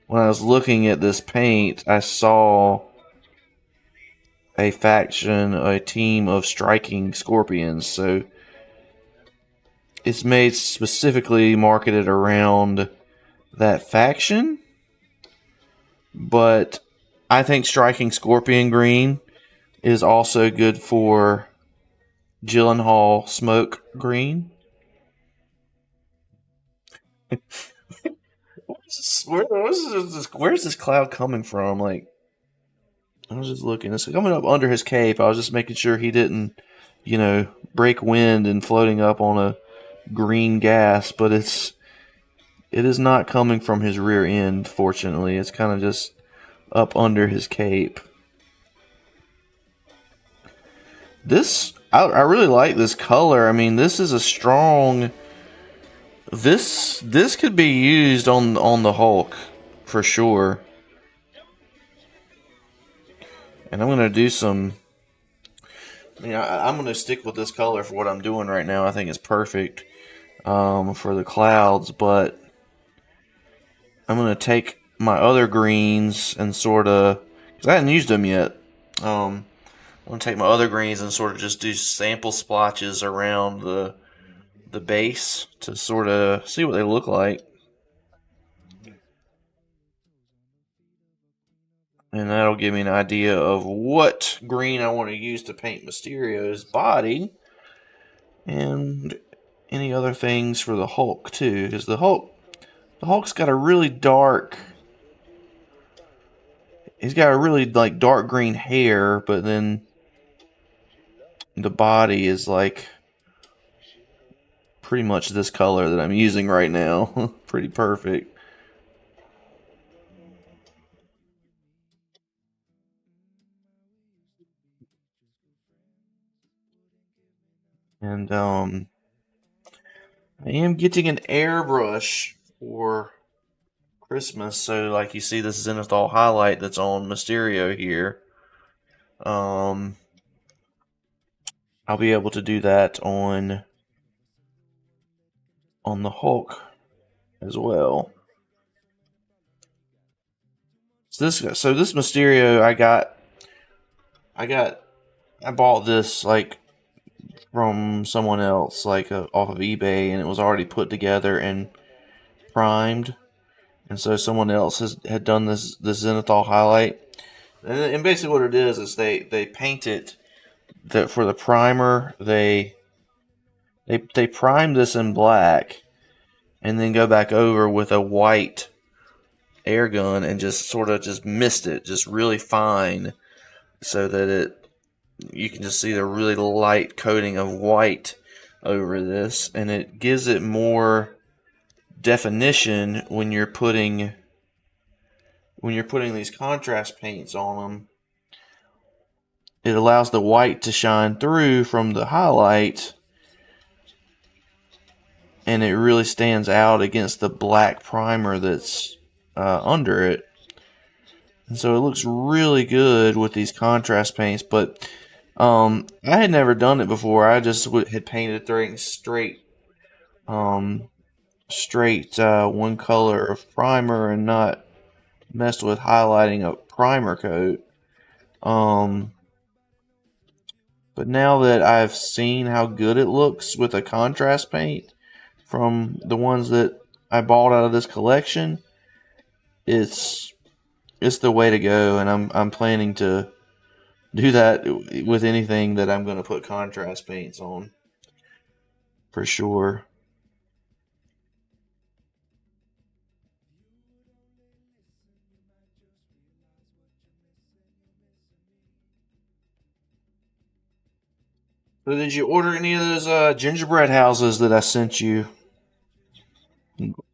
Speaker 1: when I was looking at this paint, I saw a faction, a team of striking Scorpions. So it's made specifically marketed around that faction. But I think striking Scorpion Green is also good for Gyllenhaal Smoke Green. Where's this cloud coming from? Like, I was just looking. It's coming up under his cape. I was just making sure he didn't, break wind and floating up on a green gas. But it is not coming from his rear end. Fortunately, it's kind of just up under his cape. I really like this color. I mean, this is a strong. This could be used on the Hulk for sure. And I'm gonna do some. I'm gonna stick with this color for what I'm doing right now. I think it's perfect for the clouds, but I'm gonna take my other greens and sort of, because I hadn't used them yet. I'm gonna take my other greens and sort of just do sample splotches around the base to sort of see what they look like. And that'll give me an idea of what green I want to use to paint Mysterio's body. And any other things for the Hulk too, because the Hulk's got a really dark. He's got a really like dark green hair, but then the body is like pretty much this color that I'm using right now. Pretty perfect. And I am getting an airbrush for Christmas, so like you see this Zenithal highlight that's on Mysterio here. I'll be able to do that on the Hulk as well. So this Mysterio I bought this like from someone else, like off of eBay, and it was already put together and primed. And so someone else had done this Zenithal highlight, and basically what it is they paint it that for the primer they prime this in black, and then go back over with a white air gun and just sort of just mist it just really fine, so that you can just see the really light coating of white over this, and it gives it more definition when you're putting these contrast paints on them. It allows the white to shine through from the highlight, and it really stands out against the black primer that's under it. And so it looks really good with these contrast paints, but I had never done it before. I just had painted straight one color of primer and not messed with highlighting a primer coat. But now that I've seen how good it looks with a contrast paint from the ones that I bought out of this collection, it's it's the way to go, and I'm planning to do that with anything that I'm going to put contrast paints on for sure. So did you order any of those gingerbread houses that I sent you?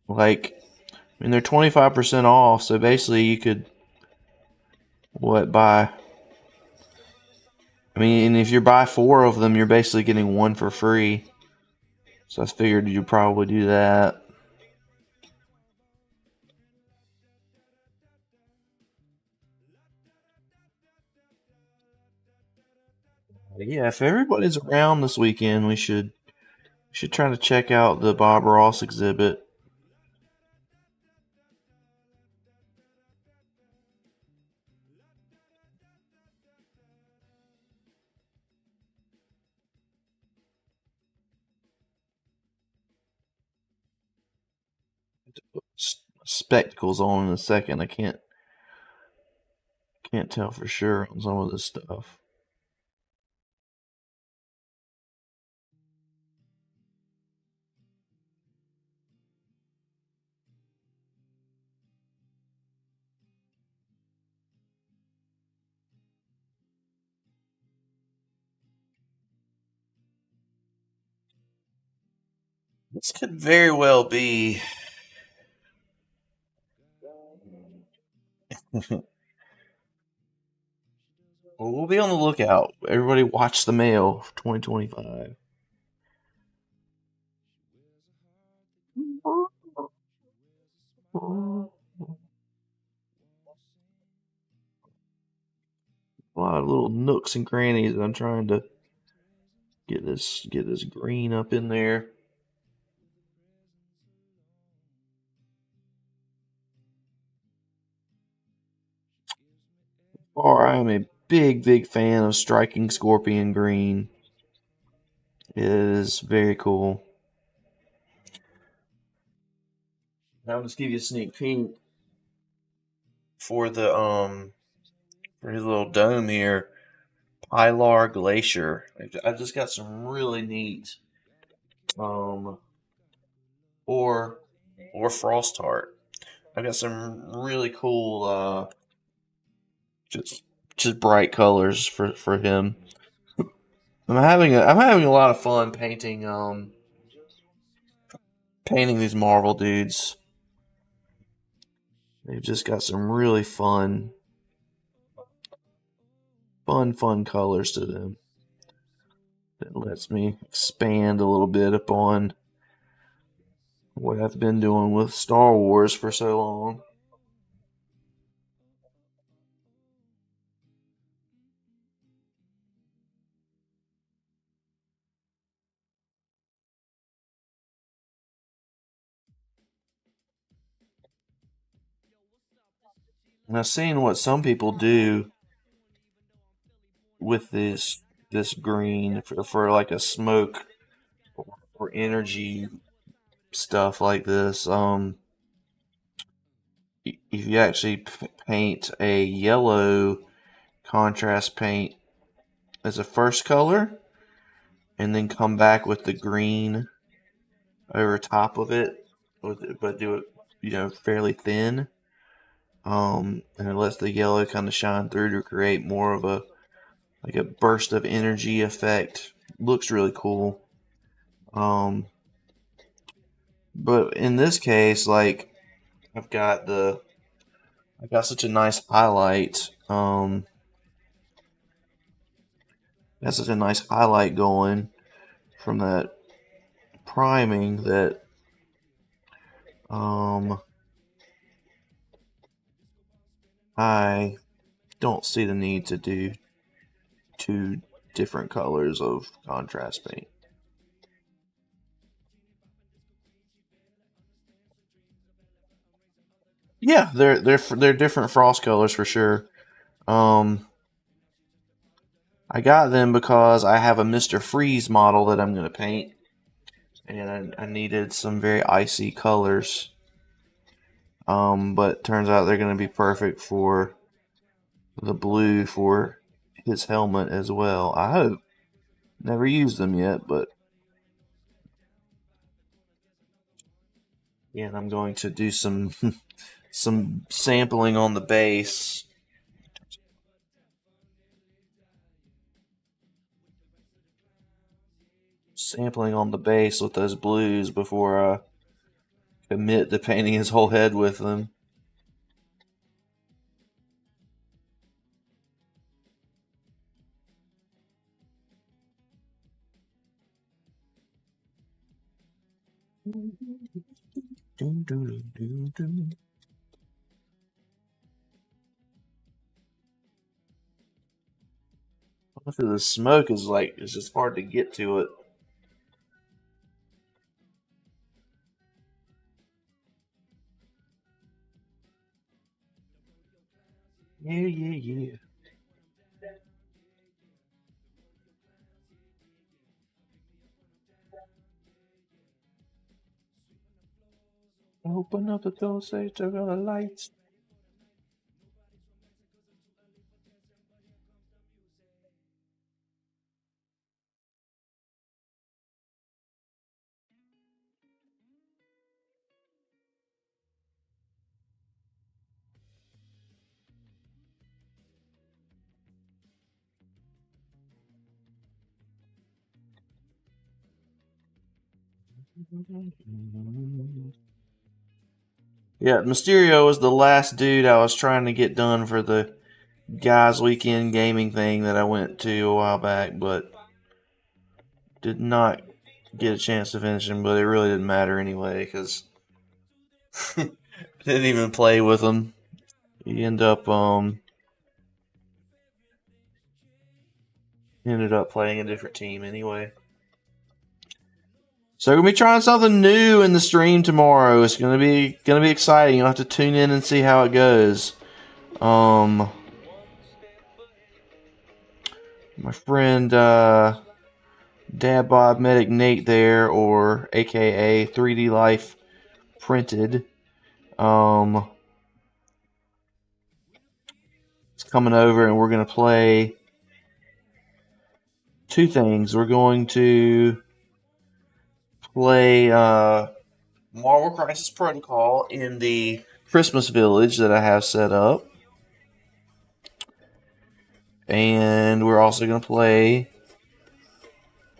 Speaker 1: Like, I mean, they're 25% off, so basically you could buy. I mean, and if you buy 4 of them, you're basically getting one for free. So I figured you'd probably do that. But yeah, if everybody's around this weekend, we should try to check out the Bob Ross exhibit. Spectacles on in a second. I can't tell for sure on some of this stuff. This could very well be. Well, we'll be on the lookout. Everybody watch the mail for 2025. A lot of little nooks and crannies, and I'm trying to get this green up in there. Or I am a big fan of striking scorpion green. It is very cool. I'll just give you a sneak peek for the for his little dome here. Pilar Glacier. I've just got some really neat um or Frost Heart. I've got some really cool just bright colors for him. I'm having a lot of fun painting these Marvel dudes. They've just got some really fun colors to them. That lets me expand a little bit upon what I've been doing with Star Wars for so long. And I've seen what some people do with this green for like a smoke or energy stuff like this. If you actually paint a yellow contrast paint as a first color, and then come back with the green over top of it, but do it fairly thin. And it lets the yellow kind of shine through to create more of a like a burst of energy effect. Looks really cool. Um, but in this case, like I've got such a nice highlight. Got such a nice highlight going from that priming that um I don't see the need to do two different colors of contrast paint. Yeah, they're different frost colors for sure. Um, I got them because I have a Mr. Freeze model that I'm going to paint, and I needed some very icy colors. But it turns out they're going to be perfect for the blue for his helmet as well. I hope. Never used them yet, but yeah, and I'm going to do some some sampling on the base. Sampling on the base with those blues before I commit to painting his whole head with them. Honestly, the smoke is like, it's just hard to get to it. Yeah, yeah, yeah. Open up the door, say turn on the lights. Yeah, Mysterio was the last dude I was trying to get done for the guys' weekend gaming thing that I went to a while back, but did not get a chance to finish him. But it really didn't matter anyway because didn't even play with him. He ended up playing a different team anyway. So we're gonna be trying something new in the stream tomorrow. It's gonna be exciting. You'll have to tune in and see how it goes. My friend Dad Bob Medic Nate there, or AKA 3D Life Printed, it's coming over and we're gonna play two things. We're going to play Marvel Crisis Protocol in the Christmas Village that I have set up. And we're also going to play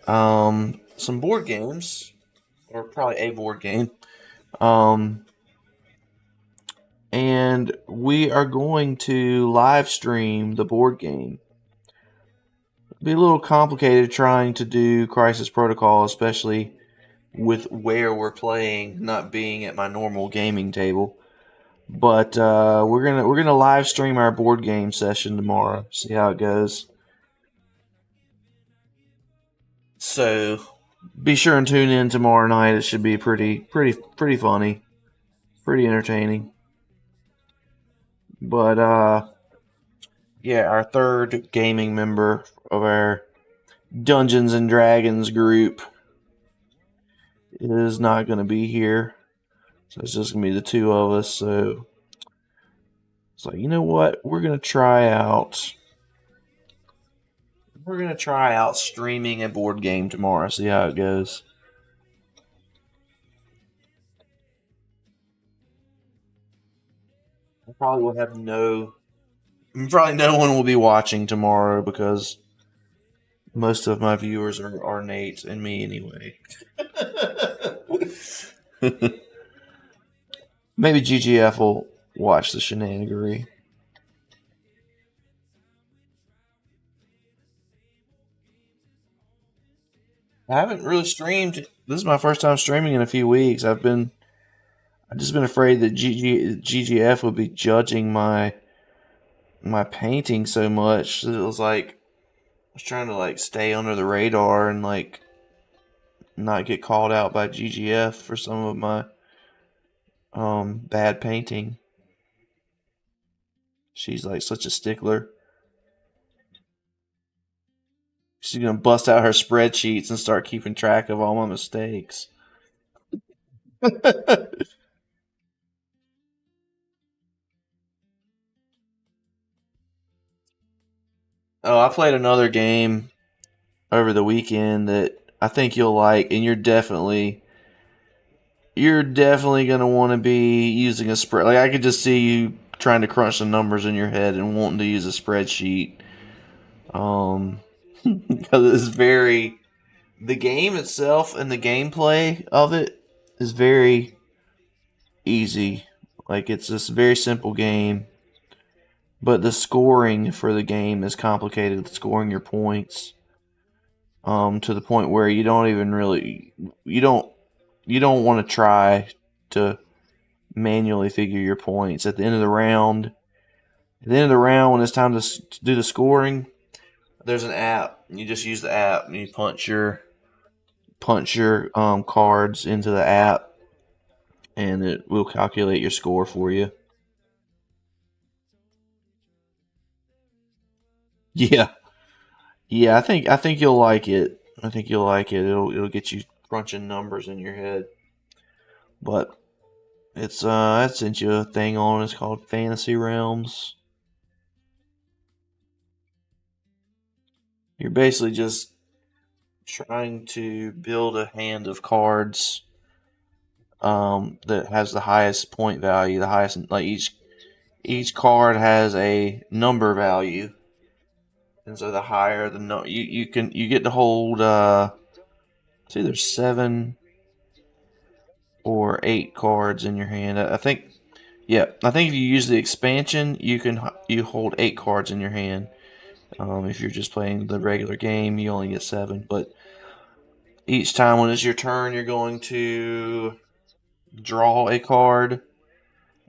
Speaker 1: some board games, or probably a board game. And we are going to live stream the board game. It'll be a little complicated trying to do Crisis Protocol, especially with where we're playing not being at my normal gaming table. But we're gonna live stream our board game session tomorrow. See how it goes. So be sure and tune in tomorrow night. It should be pretty funny, pretty entertaining. But yeah, our third gaming member of our Dungeons and Dragons group is not going to be here. So it's just going to be the two of us. So it's like, you know what? We're going to try out streaming a board game tomorrow. See how it goes. I probably will have probably no one will be watching tomorrow because most of my viewers are Nate and me anyway. Maybe GGF will watch the shenanigery. I haven't really streamed. This is my first time streaming in a few weeks. I've just been afraid that GGF would be judging my painting so much that it was like I was trying to like stay under the radar and like not get called out by GGF for some of my bad painting. She's like such a stickler. She's gonna bust out her spreadsheets and start keeping track of all my mistakes. Oh, I played another game over the weekend that I think you'll like, and you're definitely gonna want to be using a spread. Like I could just see you trying to crunch the numbers in your head and wanting to use a spreadsheet. Um, because it's very the game itself and the gameplay of it is very easy. Like it's just a very simple game, but the scoring for the game is complicated. Scoring your points, to the point where you don't want to try to manually figure your points at the end of the round. At the end of the round, when it's time to do the scoring, there's an app. You just use the app and you punch your cards into the app, and it will calculate your score for you. Yeah, yeah. I think you'll like it. I think you'll like it. It'll get you crunching numbers in your head. But it's I sent you a thing on. It's called Fantasy Realms. You're basically just trying to build a hand of cards that has the highest point value, the highest like each card has a number value, and so the higher the no, you get to hold it's either 7 or 8 cards in your hand. I think yeah, I think if you use the expansion, you hold 8 cards in your hand. If you're just playing the regular game, you only get 7. But each time when it's your turn, you're going to draw a card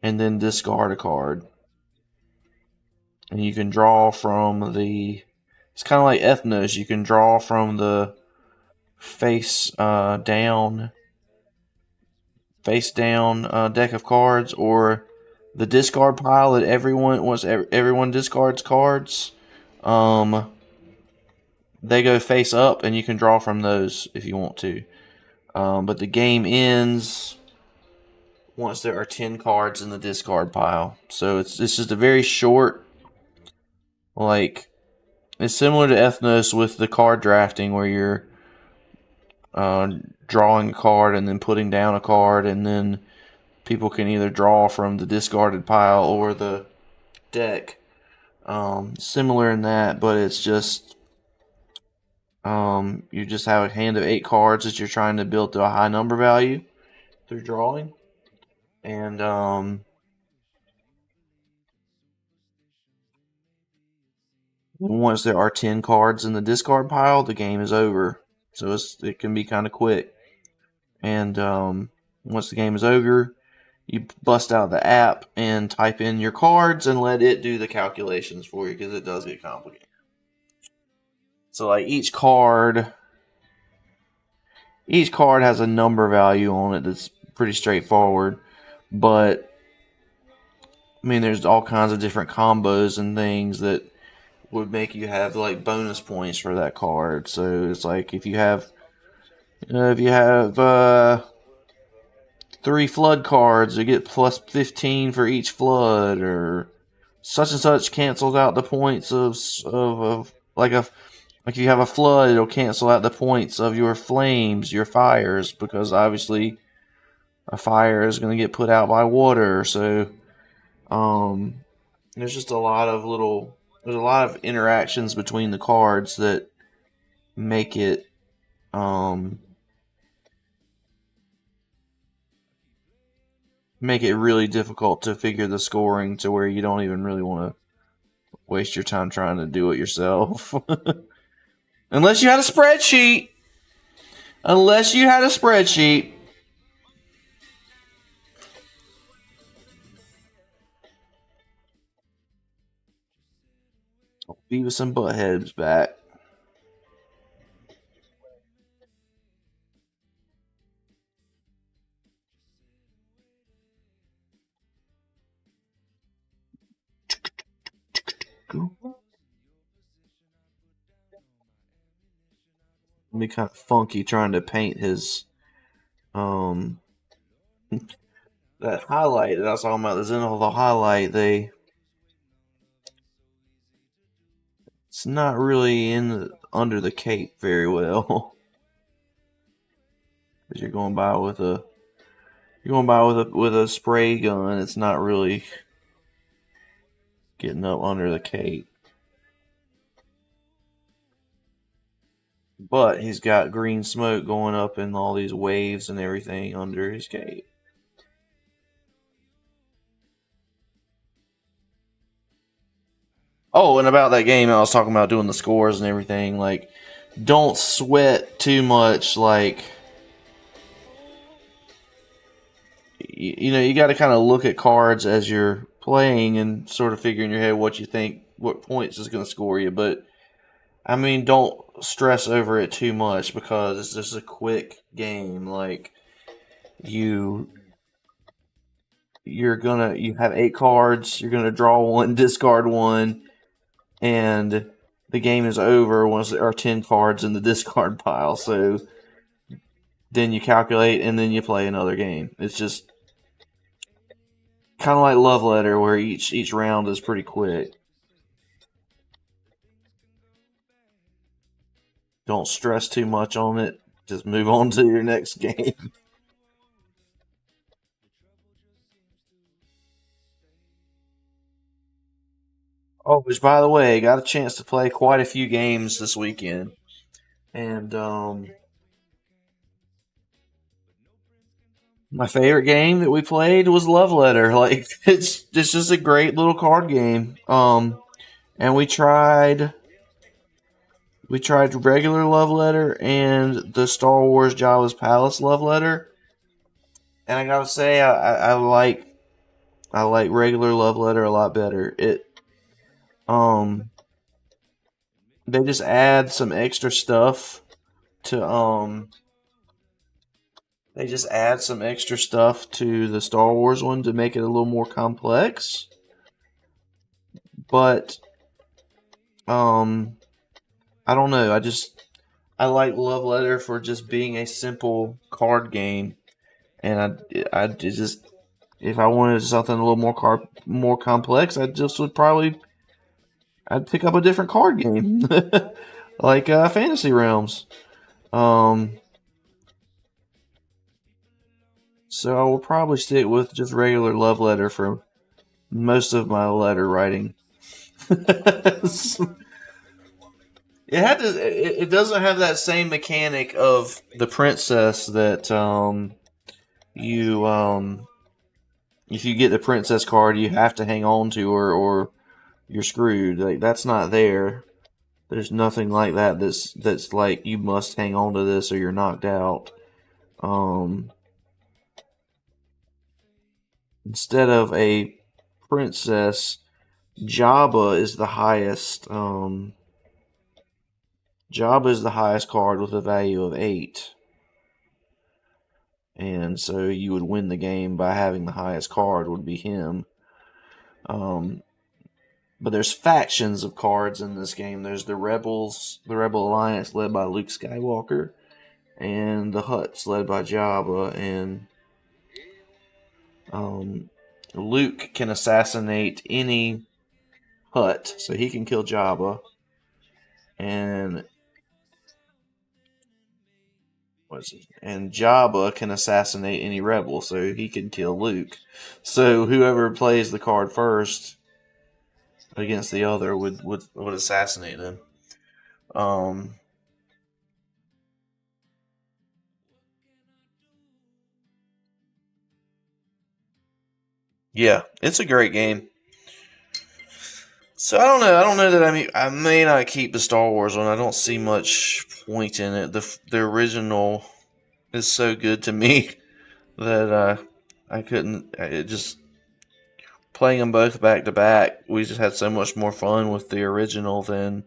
Speaker 1: and then discard a card. And you can draw from the. It's kind of like Ethnos. You can draw from the face down, deck of cards, or the discard pile that everyone discards cards. Um, they go face up, and you can draw from those if you want to. But the game ends once there are 10 cards in the discard pile. So it's just a very short, like, it's similar to Ethnos with the card drafting where you're uh, drawing a card and then putting down a card, and then people can either draw from the discarded pile or the deck. Similar in that, but it's just you just have a hand of 8 cards that you're trying to build to a high number value through drawing, and once there are 10 cards in the discard pile, the game is over. So it can be kind of quick. And once the game is over, you bust out the app and type in your cards and let it do the calculations for you because it does get complicated. So like each card has a number value on it that's pretty straightforward, but I mean there's all kinds of different combos and things that would make you have like bonus points for that card. So it's like if you have 3 flood cards, you get plus 15 for each flood, or such and such cancels out the points of like if you have a flood, it'll cancel out the points of your flames, your fires, because obviously a fire is going to get put out by water. So um, there's just there's a lot of interactions between the cards that make it um, make it really difficult to figure the scoring to where you don't even really want to waste your time trying to do it yourself. Unless you had a spreadsheet. Unless you had a spreadsheet. Beavis and Butthead's back. be kind of funky trying to paint his um that highlight that I was talking about. The Zenithal highlight. It's not really under the cape very well. Because you're going by with a spray gun. It's not really getting up under the cape. But he's got green smoke going up in all these waves and everything under his cape. Oh, and about that game, I was talking about doing the scores and everything. Like, don't sweat too much. Like, you know, you got to kind of look at cards as you're playing and sort of figure in your head what you think, what points is going to score you. But I mean, don't stress over it too much because it's just a quick game. Like, you you have 8 cards. You're gonna draw one, discard one, and the game is over once there are 10 cards in the discard pile. So then you calculate and then you play another game. It's just kind of like Love Letter, where each round is pretty quick. Don't stress too much on it. Just move on to your next game. Oh, which by the way, got a chance to play quite a few games this weekend, and my favorite game that we played was Love Letter. Like it's just a great little card game. And we tried regular Love Letter and the Star Wars Jabba's Palace Love Letter. And I gotta say, I like regular Love Letter a lot better. Um they just add some extra stuff to they just add some extra stuff to the Star Wars one to make it a little more complex. But um I don't know. I like Love Letter for just being a simple card game, and I just if I wanted something a little more complex, I just would probably I'd pick up a different card game, like Fantasy Realms. Um, so I will probably stick with just regular Love Letter for most of my letter writing. It doesn't have that same mechanic of the princess that you if you get the princess card, you have to hang on to her or you're screwed. Like that's not there. There's nothing like that. That's like you must hang on to this or you're knocked out. Um, Instead of a princess, Jabba is the highest. Jabba is the highest card with a value of 8, and so you would win the game by having the highest card. Would be him. Um, But there's factions of cards in this game. There's the Rebels, the Rebel Alliance led by Luke Skywalker, and the Hutts led by Jabba. And um, Luke can assassinate any Hutt, so he can kill Jabba. And and Jabba can assassinate any rebel, so he can kill Luke. So whoever plays the card first against the other would assassinate him. Um, yeah, it's a great game. So I don't know. I don't know that I may not keep the Star Wars one. I don't see much point in it. The original is so good to me that I couldn't. It just playing them both back to back. We just had so much more fun with the original than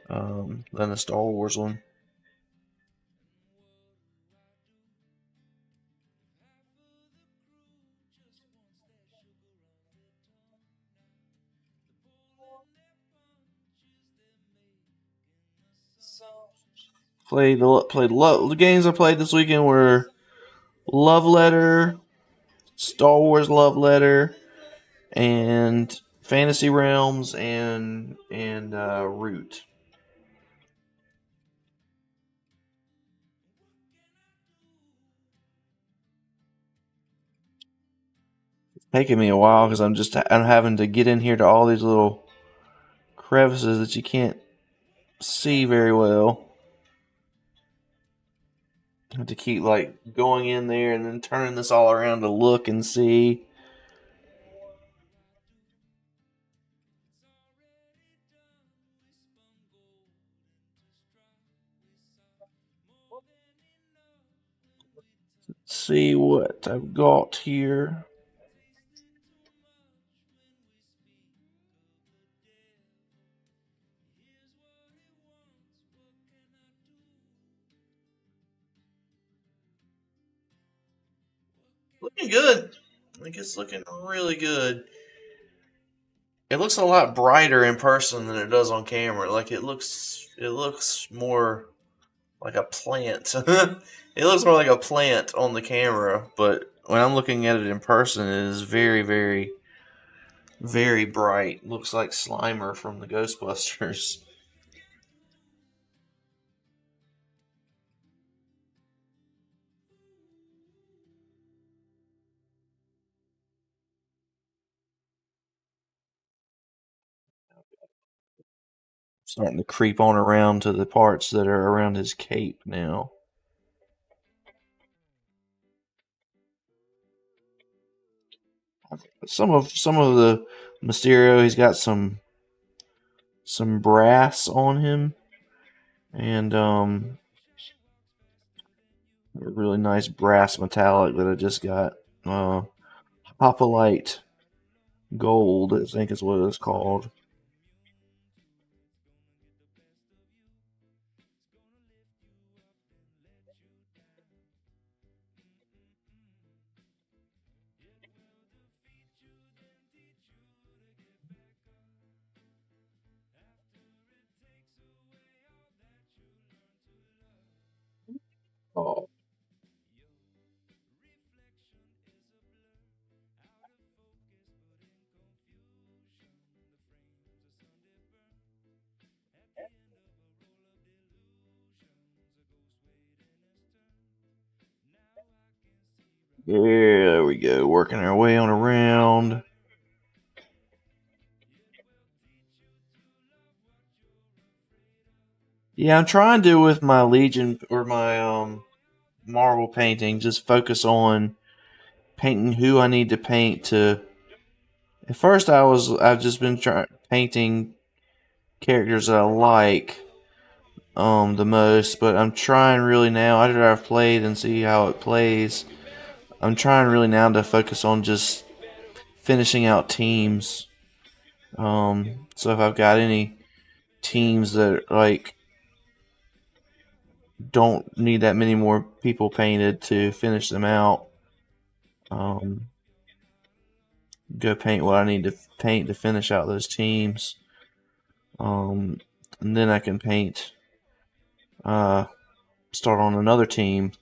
Speaker 1: the Star Wars one. The games I played this weekend were Love Letter, Star Wars Love Letter, and Fantasy Realms and Root. It's taking me a while because I'm having to get in here to all these little crevices that you can't see very well. I have to keep like going in there and then turning this all around to look and see. See what I've got here. Looking good. I think it's looking really good. It looks a lot brighter in person than it does on camera. Like it looks more like a plant. It looks more like a plant on the camera, but when I'm looking at it in person, it is very, very, very bright. Looks like Slimer from the Ghostbusters. Starting to creep on around to the parts that are around his cape now. Some of the Mysterio, he's got some brass on him, and a really nice brass metallic that I just got. Hoplite Gold, I think is what it's called. Oh, yeah, there we go. Working our way on around. Yeah, I'm trying to with my Legion or my Marvel painting. Just focus on painting who I need to paint to. At first, I've just been painting characters that I like the most, but I'm trying really now. After I've played and see how it plays, I'm trying really now to focus on just finishing out teams. So if I've got any teams that like don't need that many more people painted to finish them out, um, go paint what I need to paint to finish out those teams. Um, and then I can paint, uh, start on another team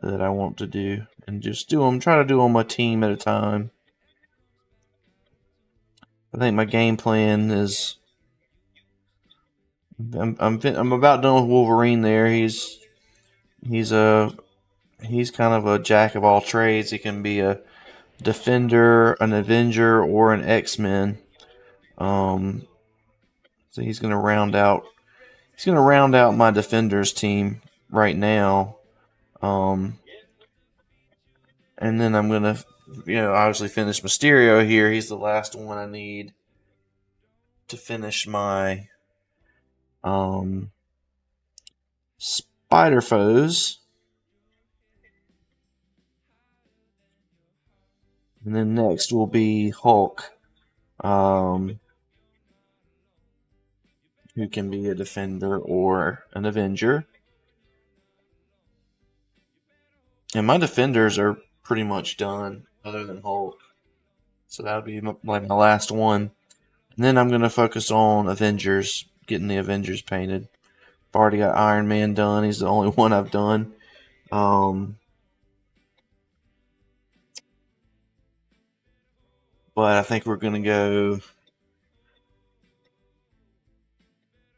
Speaker 1: that I want to do, and just do them. Try to do them a team at a time. I think my game plan is I'm about done with Wolverine. There, he's a he's kind of a jack of all trades. He can be a defender, an Avenger, or an X-Men. Um, so he's gonna round out my defenders team right now. Um, and then I'm gonna obviously finish Mysterio here. He's the last one I need to finish my um Spider Foes. And then next will be Hulk, um, who can be a defender or an Avenger. And my defenders are pretty much done, other than Hulk. So that would be like my last one. And then I'm going to focus on Avengers, getting the Avengers painted. I've already got Iron Man done. He's the only one I've done. Um, but I think we're gonna go.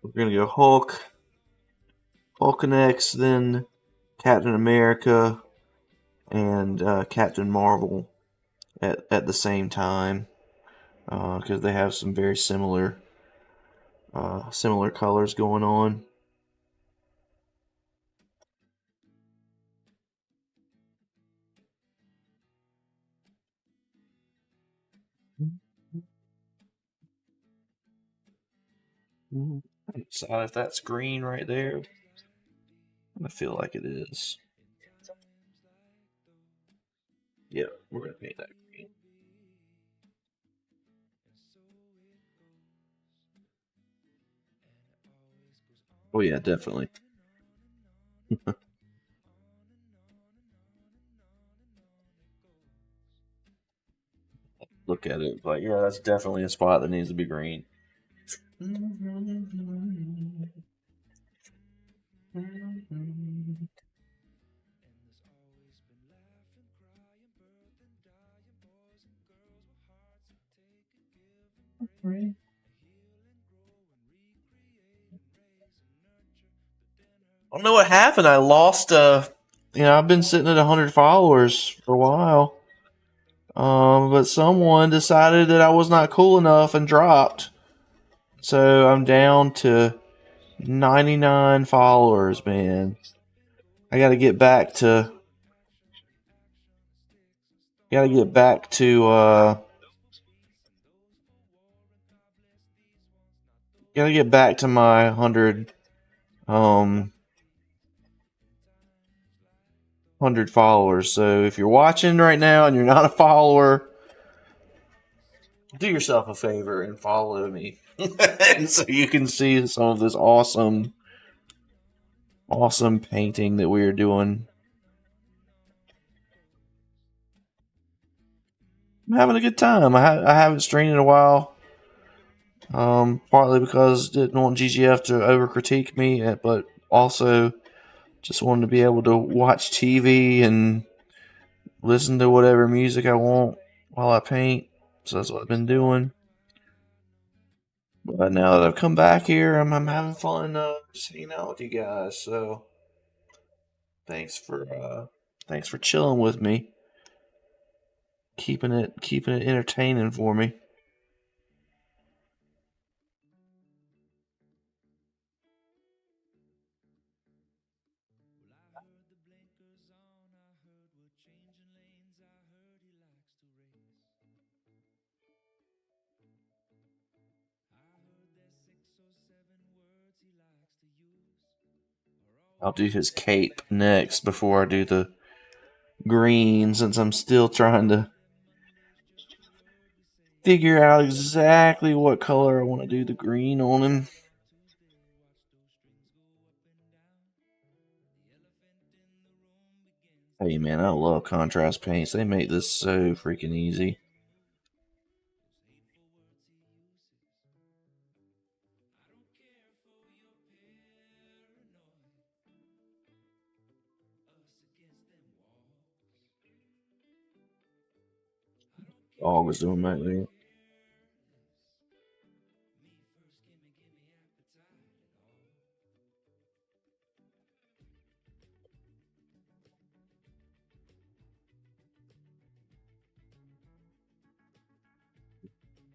Speaker 1: We're gonna go Hulk next, then Captain America, and Captain Marvel at the same time, because they have some very similar colors going on. Decide if that's green right there. I feel like it is. Yep, we're gonna paint that green. Oh yeah, definitely. Look at it, like yeah, that's definitely a spot that needs to be green. I don't know what happened. I lost. I've been sitting at 100 followers for a while. But someone decided that I was not cool enough and dropped. So I'm down to 99 followers, man. I got to get back to. Got to get back to. Got to get back to my 100. 100 followers. So if you're watching right now and you're not a follower, do yourself a favor and follow me, and so you can see some of this awesome painting that we are doing. I'm having a good time. I haven't streamed in a while. Partly because I didn't want GGF to over critique me, but also just wanted to be able to watch TV and listen to whatever music I want while I paint. So that's what I've been doing. But now that I've come back here, I'm having fun just hanging out with you guys. So thanks for chilling with me, keeping it entertaining for me. I'll do his cape next before I do the green, since I'm still trying to figure out exactly what color I want to do the green on him. Hey man, I love contrast paints. They make this so freaking easy. Always doing that there.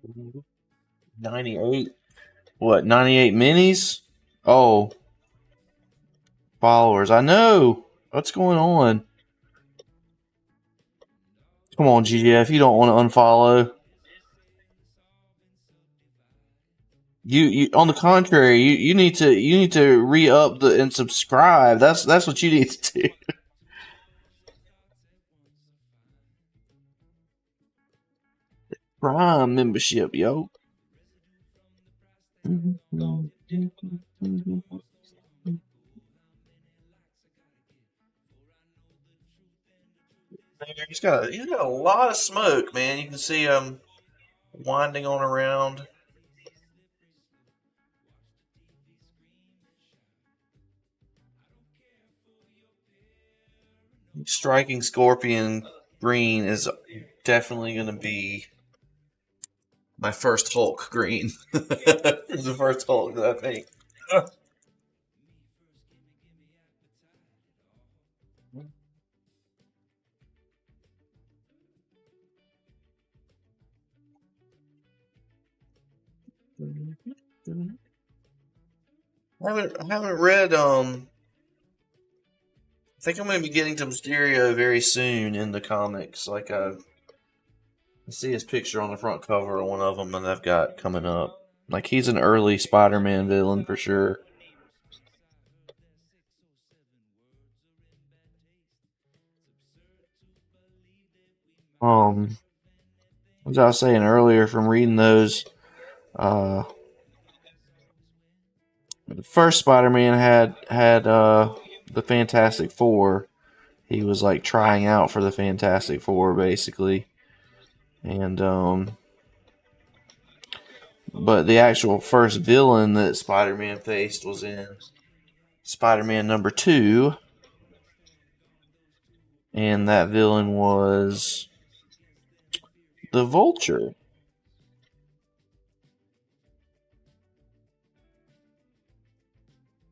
Speaker 1: Mm-hmm. 98. What, 98 minis? Oh, followers. I know. What's going on? Come on, GGF. You don't want to unfollow. You on the contrary, you need to re-up and subscribe. That's what you need to do. Prime membership, yo. He's got a lot of smoke, man. You can see him winding on around. Striking Scorpion green is definitely going to be my first Hulk green. It's the first Hulk that I paint. I haven't read I think I'm going to be getting to Mysterio very soon in the comics. Like I see his picture on the front cover of one of them that I've got coming up. Like he's an early Spider-Man villain for sure. Um, as I was saying earlier, from reading those, uh, the first Spider-Man had the Fantastic Four. He was like trying out for the Fantastic Four basically, and but the actual first villain that Spider-Man faced was in Spider-Man number two, and that villain was the Vulture.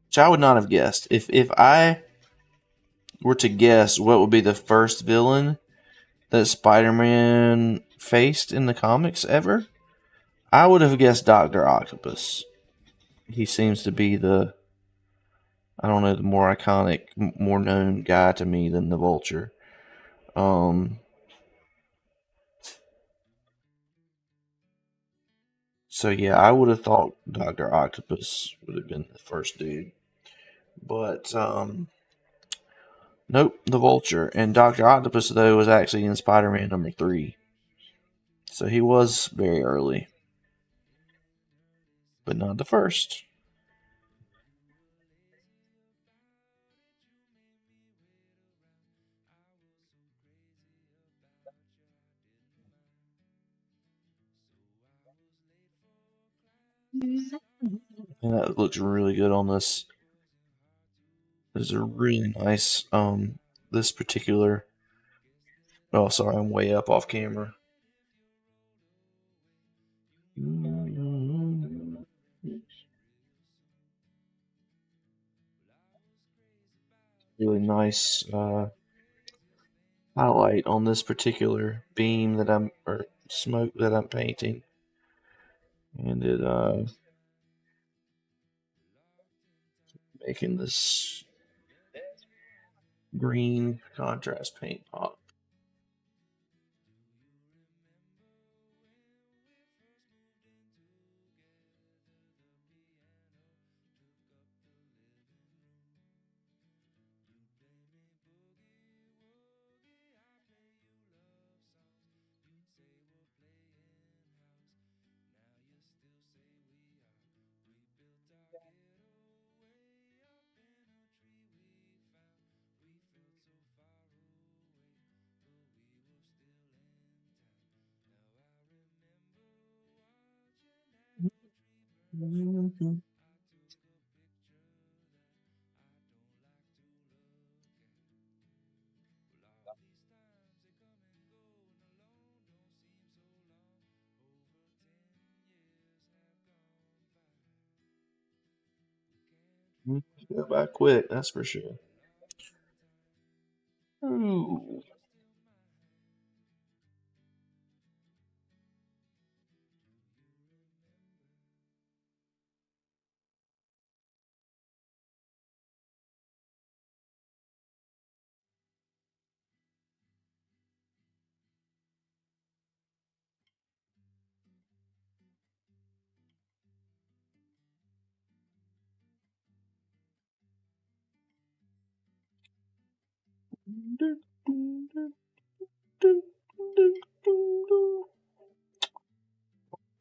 Speaker 1: Which I would not have guessed. If I were to guess what would be the first villain that Spider-Man faced in the comics ever, I would have guessed Doctor Octopus. He seems to be the, I don't know, the more iconic, more known guy to me than the Vulture. Um, so yeah, I would have thought Doctor Octopus would have been the first dude, but nope, the Vulture. And Doctor Octopus though was actually in Spider-Man number three, so he was very early, but not the first. And that looks really good on this. This is a really nice this particular, oh sorry, I'm way up off camera. Really nice highlight on this particular beam that I'm, or smoke that I'm painting. And it making this green contrast paint pop. Go by quick, that's for sure. Ooh.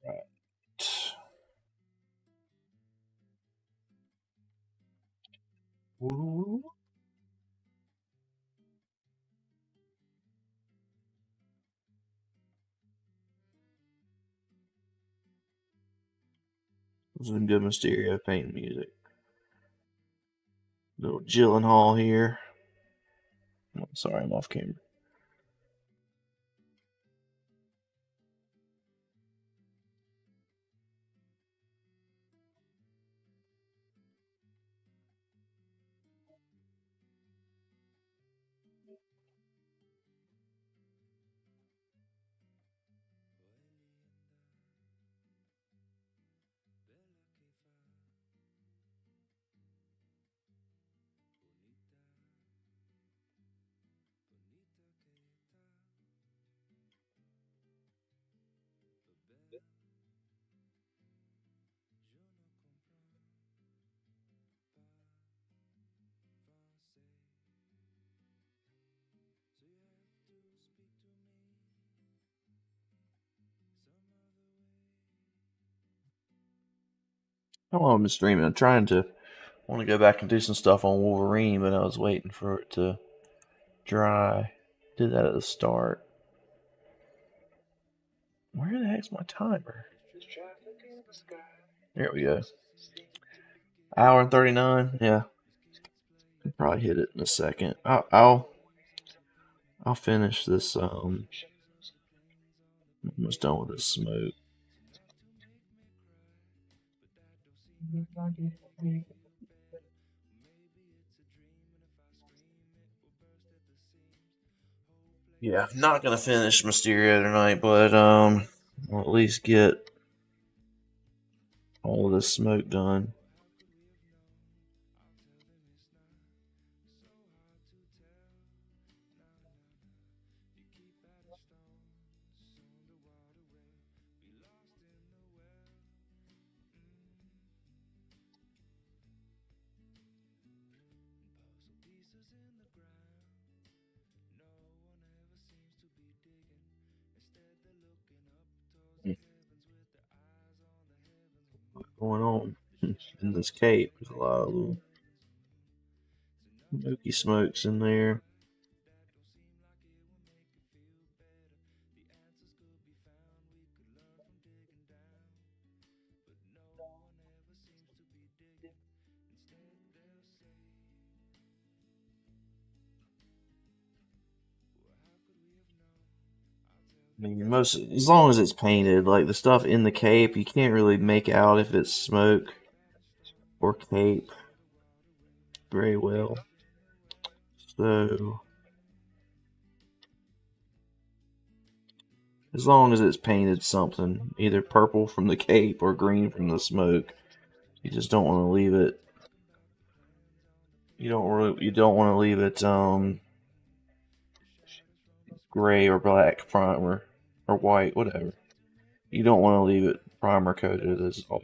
Speaker 1: Right. Some good Mysterio paint music. Little Gyllenhaal here. Sorry, I'm off camera. How long have I been streaming? I'm trying to want to go back and do some stuff on Wolverine, but I was waiting for it to dry. Did that at the start. Where the heck's my timer? There we go. Hour and 39. Yeah, I'll probably hit it in a second. I'll finish this. Almost done with this smoke. Yeah, not gonna finish Mysterio tonight, but I'll at least get all of this smoke done. What's going on in this cape? There's a lot of little smoky smokes in there. I mean, most as long as it's painted, like the stuff in the cape, you can't really make out if it's smoke or cape very well. So as long as it's painted something, either purple from the cape or green from the smoke, you just don't want to leave it. You don't want to leave it gray or black primer or white, whatever. You don't want to leave it primer coated. That's all.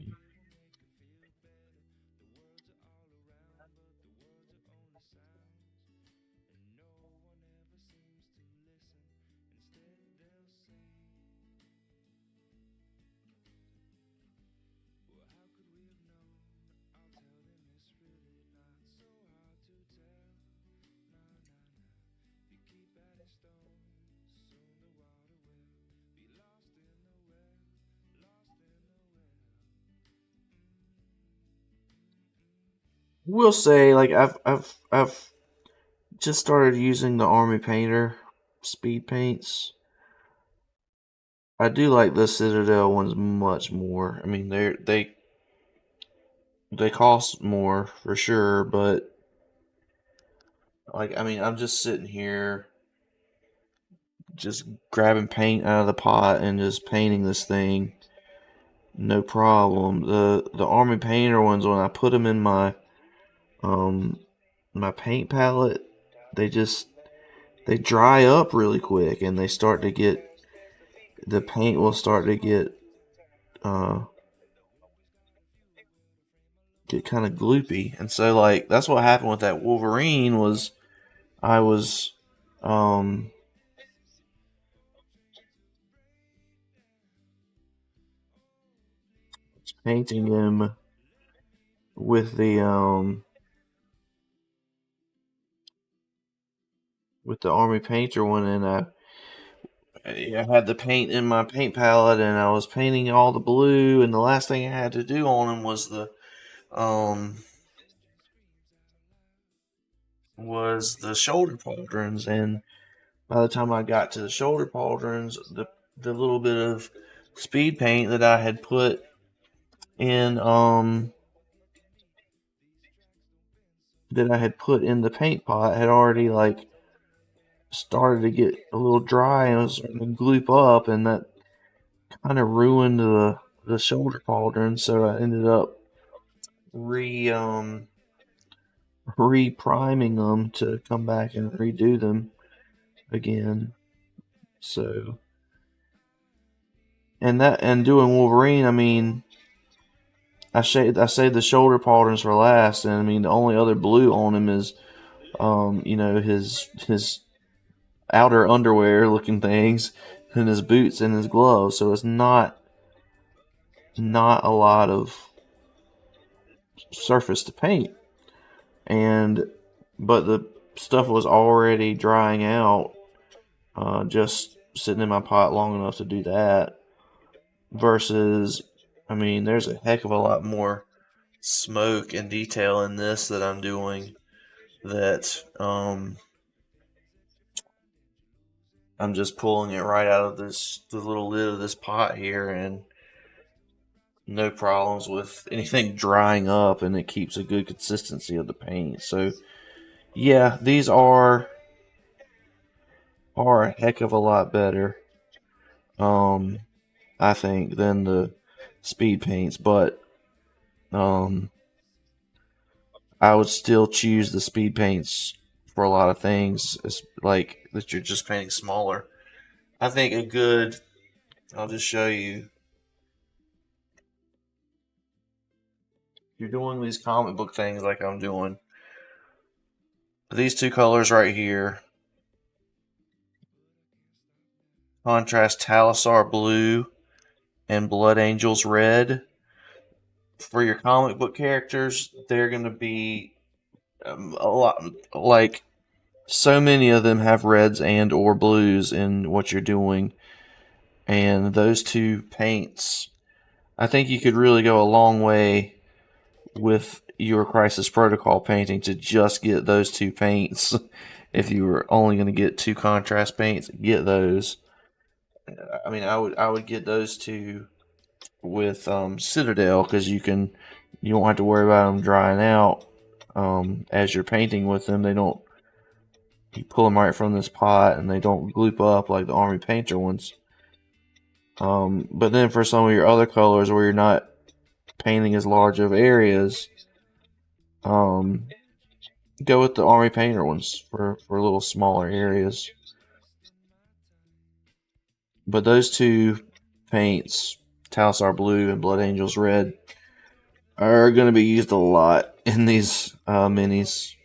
Speaker 1: We'll say like I've just started using the Army Painter speed paints. I do like the Citadel ones much more. I mean, they cost more for sure, but like I mean, I'm just sitting here just grabbing paint out of the pot and just painting this thing, no problem. The Army Painter ones, when I put them in um my paint palette, they just they dry up really quick and they start to get the paint will start to uh get kind of gloopy. And so like that's what happened with that Wolverine was I was um painting him with the Army Painter one, and I had the paint in my paint palette, and I was painting all the blue, and the last thing I had to do on him was the um was the shoulder pauldrons, and by the time I got to the shoulder pauldrons, the little bit of speed paint that I had put in the paint pot had already like started to get a little dry and was starting to gloop up, and that kind of ruined the shoulder pauldron. So I ended up re-priming them to come back and redo them again. So and doing Wolverine, I mean, I saved the shoulder pauldrons for last, and I mean the only other blue on him is his outer underwear looking things and his boots and his gloves. So it's not a lot of surface to paint, and but the stuff was already drying out, just sitting in my pot long enough to do that. Versus, I mean, there's a heck of a lot more smoke and detail in this that I'm doing that I'm just pulling it right out of the little lid of this pot here, and no problems with anything drying up, and it keeps a good consistency of the paint. So yeah, these are a heck of a lot better, I think, than the speed paints, but I would still choose the speed paints for a lot of things. It's like that you're just painting smaller. I think a good. I'll just show you. You're doing these comic book things like I'm doing. These two colors right here contrast Talisar blue and Blood Angels red. For your comic book characters, they're going to be a lot like so many of them have reds and or blues in what you're doing, and those two paints, I think you could really go a long way with your Crisis Protocol painting to just get those two paints. If you were only going to get two contrast paints, get those. I mean, I would get those two with Citadel, because you don't have to worry about them drying out as you're painting with them. They don't, you pull them right from this pot and they don't gloop up like the Army Painter ones. But then for some of your other colors where you're not painting as large of areas, go with the Army Painter ones for little smaller areas. But those two paints, Talisar Blue and Blood Angels Red, are going to be used a lot in these minis.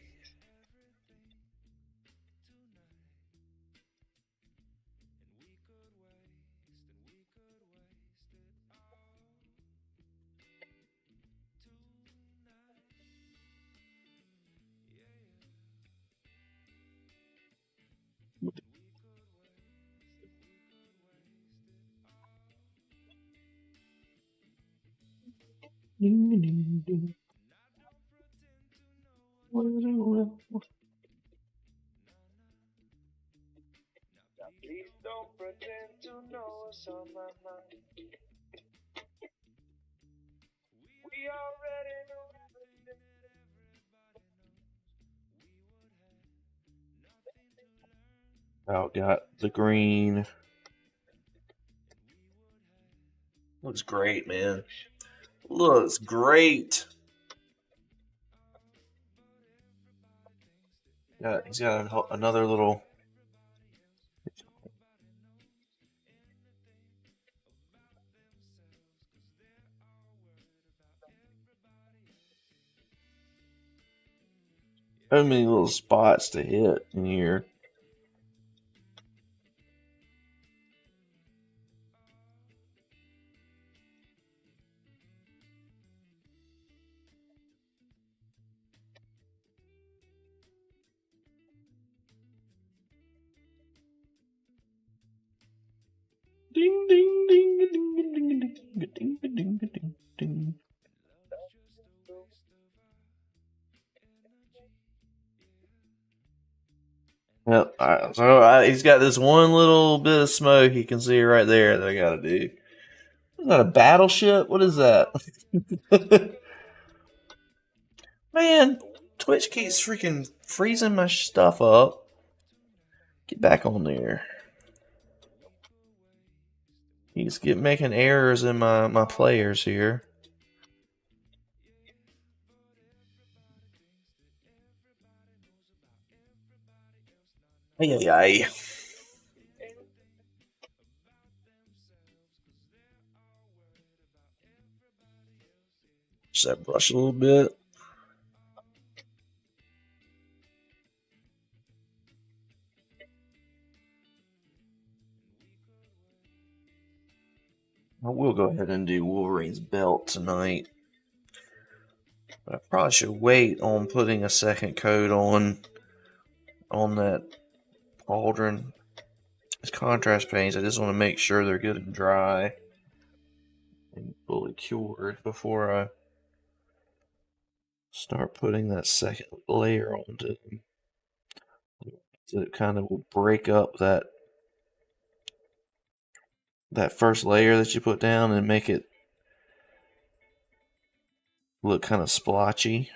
Speaker 2: Please don't pretend to know what's on my mind. We already know everything.
Speaker 1: Oh, got the green. Looks great, man. Looks great. Yeah, he's got another little. So many little spots to hit in here. Ding ding ding ding ding ding ding ding ding ding ding. Yep. He's got this one little bit of smoke. You can see right there that I gotta do. Is that a battleship? What is that? Man, Twitch keeps freaking freezing my stuff up. Get back on there. He's making errors in my players here. Ay, ay, ay. Just that brush a little bit. I will go ahead and do Wolverine's belt tonight. But I probably should wait on putting a second coat on that pauldron. It's contrast paints. I just want to make sure they're good and dry and fully cured before I start putting that second layer onto them. So it kind of will break up that first layer that you put down and make it look kind of splotchy.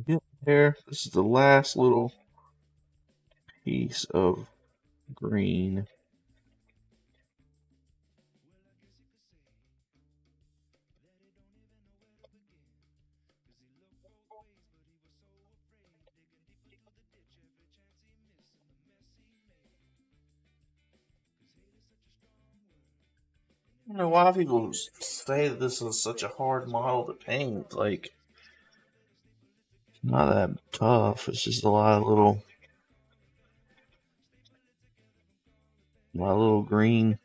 Speaker 1: Yep, there. This is the last little piece of green. I don't know why people say that this is such a hard model to paint. Like, it's not that tough. It's just a lot of little green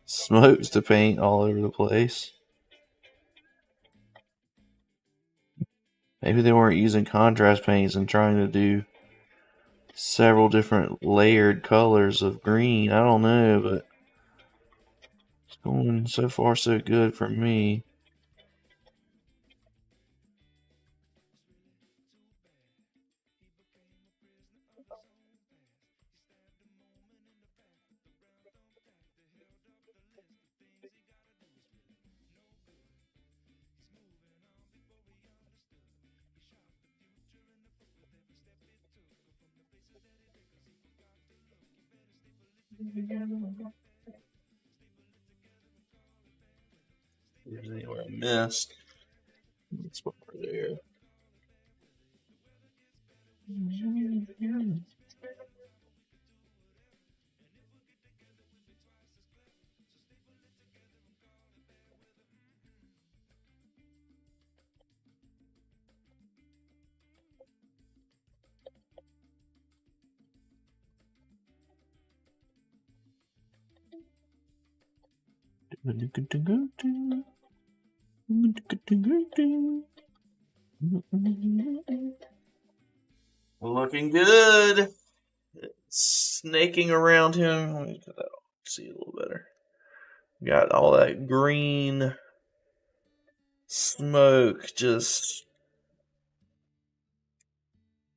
Speaker 1: smokes to paint all over the place. Maybe they weren't using contrast paints and trying to do several different layered colors of green. I don't know, but it's going so far so good for me. If there's anywhere I missed, that's what we're there. Looking good. Snaking around him. Let me cut that off. See a little better. Got all that green smoke just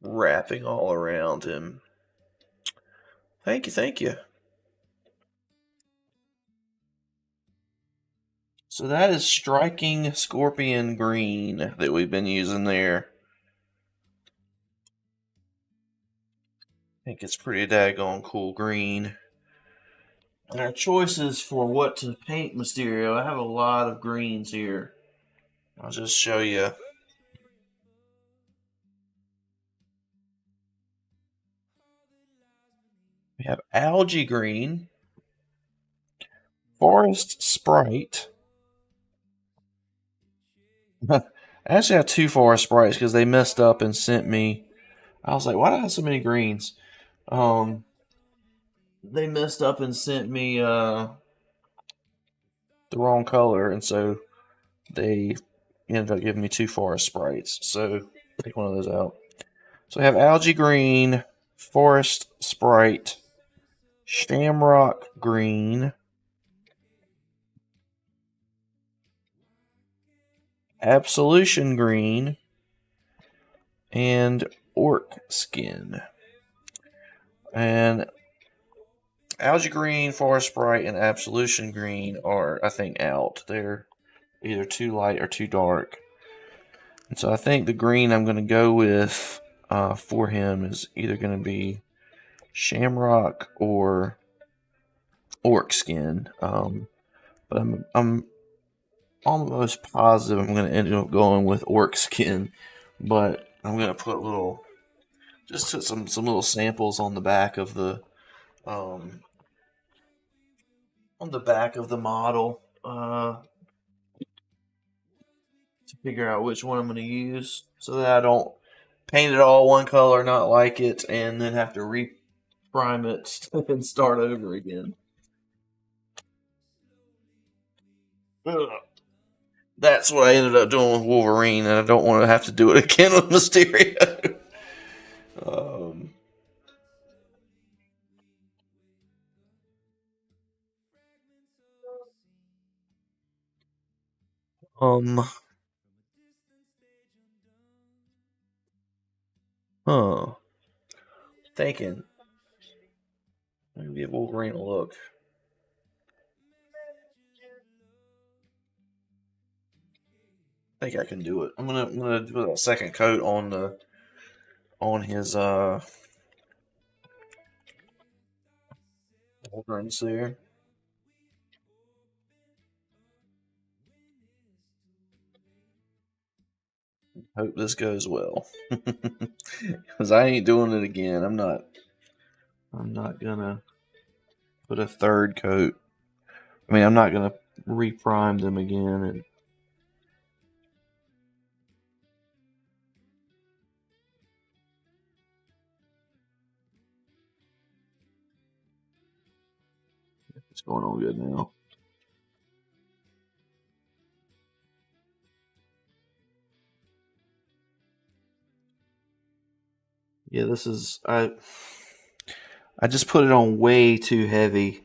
Speaker 1: wrapping all around him. Thank you, thank you. So that is striking scorpion green that we've been using there. I think it's pretty daggone cool green. And our choices for what to paint Mysterio, I have a lot of greens here. I'll just show you. We have algae green, forest sprite. I actually have two forest sprites because they messed up and sent me. I was like, why do I have so many greens? Um, they messed up and sent me the wrong color, and so they ended up giving me two forest sprites. So take one of those out. So we have algae green, forest sprite, shamrock green, absolution green, and orc skin. And algae green, forest sprite, and absolution green are, I think, out. They're either too light or too dark. And so I think the green I'm going to go with for him is either going to be shamrock or orc skin. But I'm almost positive I'm going to end up going with orc skin. But I'm going to put some little samples um, on the back of the model to figure out which one I'm going to use, so that I don't paint it all one color, not like it, and then have to re-prime it and start over again. Ugh. That's what I ended up doing with Wolverine, and I don't want to have to do it again with Mysterio. um, um, huh. Thinking. Let me give Wolverine a look. I think I can do it. I'm gonna do a second coat on his Wolverine's there. Hope this goes well. Because I ain't doing it again. I'm not gonna put a third coat. I mean, I'm not gonna reprime them again. And it's going on good now. Yeah, this is I just put it on way too heavy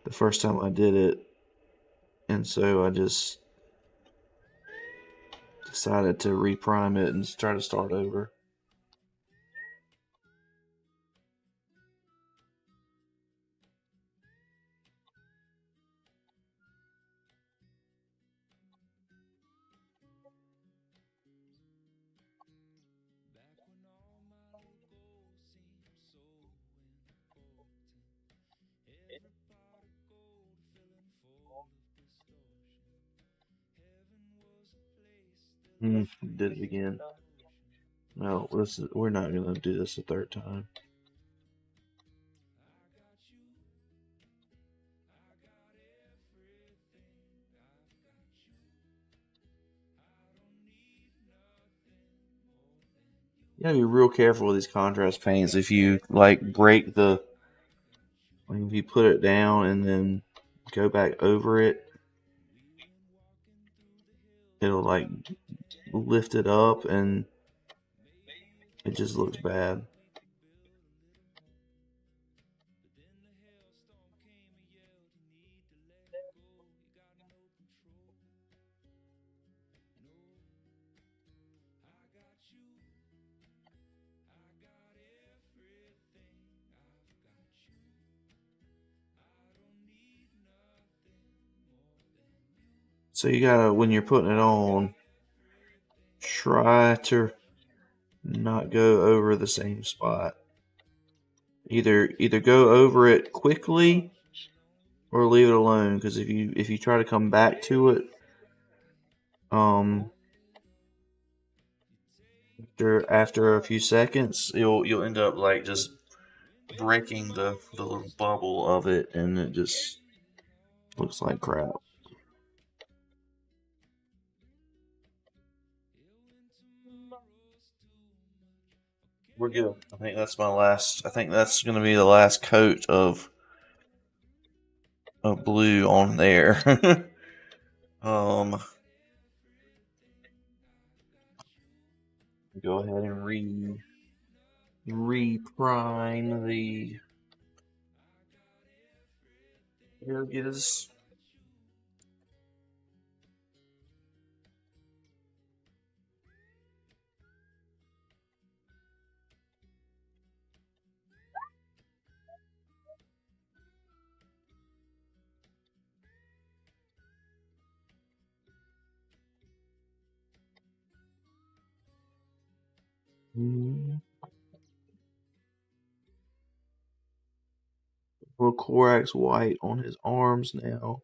Speaker 1: the first time I did it, and so I just decided to reprime it and try to start over. Did it again. No, we're not gonna do this a third time. You gotta be real careful with these contrast paints. If you like break if you put it down and then go back over it, it'll like lift it up and it just looks bad. So you gotta, when you're putting it on, try to not go over the same spot. Either go over it quickly or leave it alone, because if you try to come back to it, um, after a few seconds, you'll end up like just breaking the little bubble of it, and it just looks like crap. We're good. I think that's my last. I think that's going to be the last coat of blue on there. um, Go ahead and reprime the areas. Put Korax white on his arms now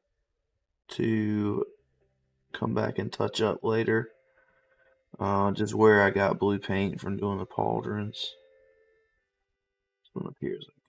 Speaker 1: to come back and touch up later. Just where I got blue paint from doing the pauldrons. This one appears okay.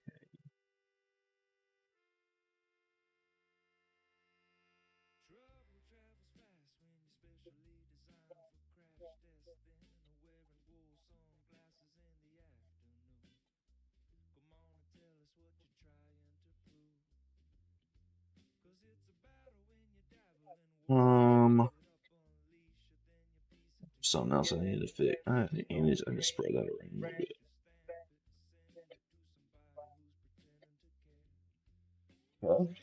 Speaker 1: Something else I need to fix. I just spread that around a little bit. Okay.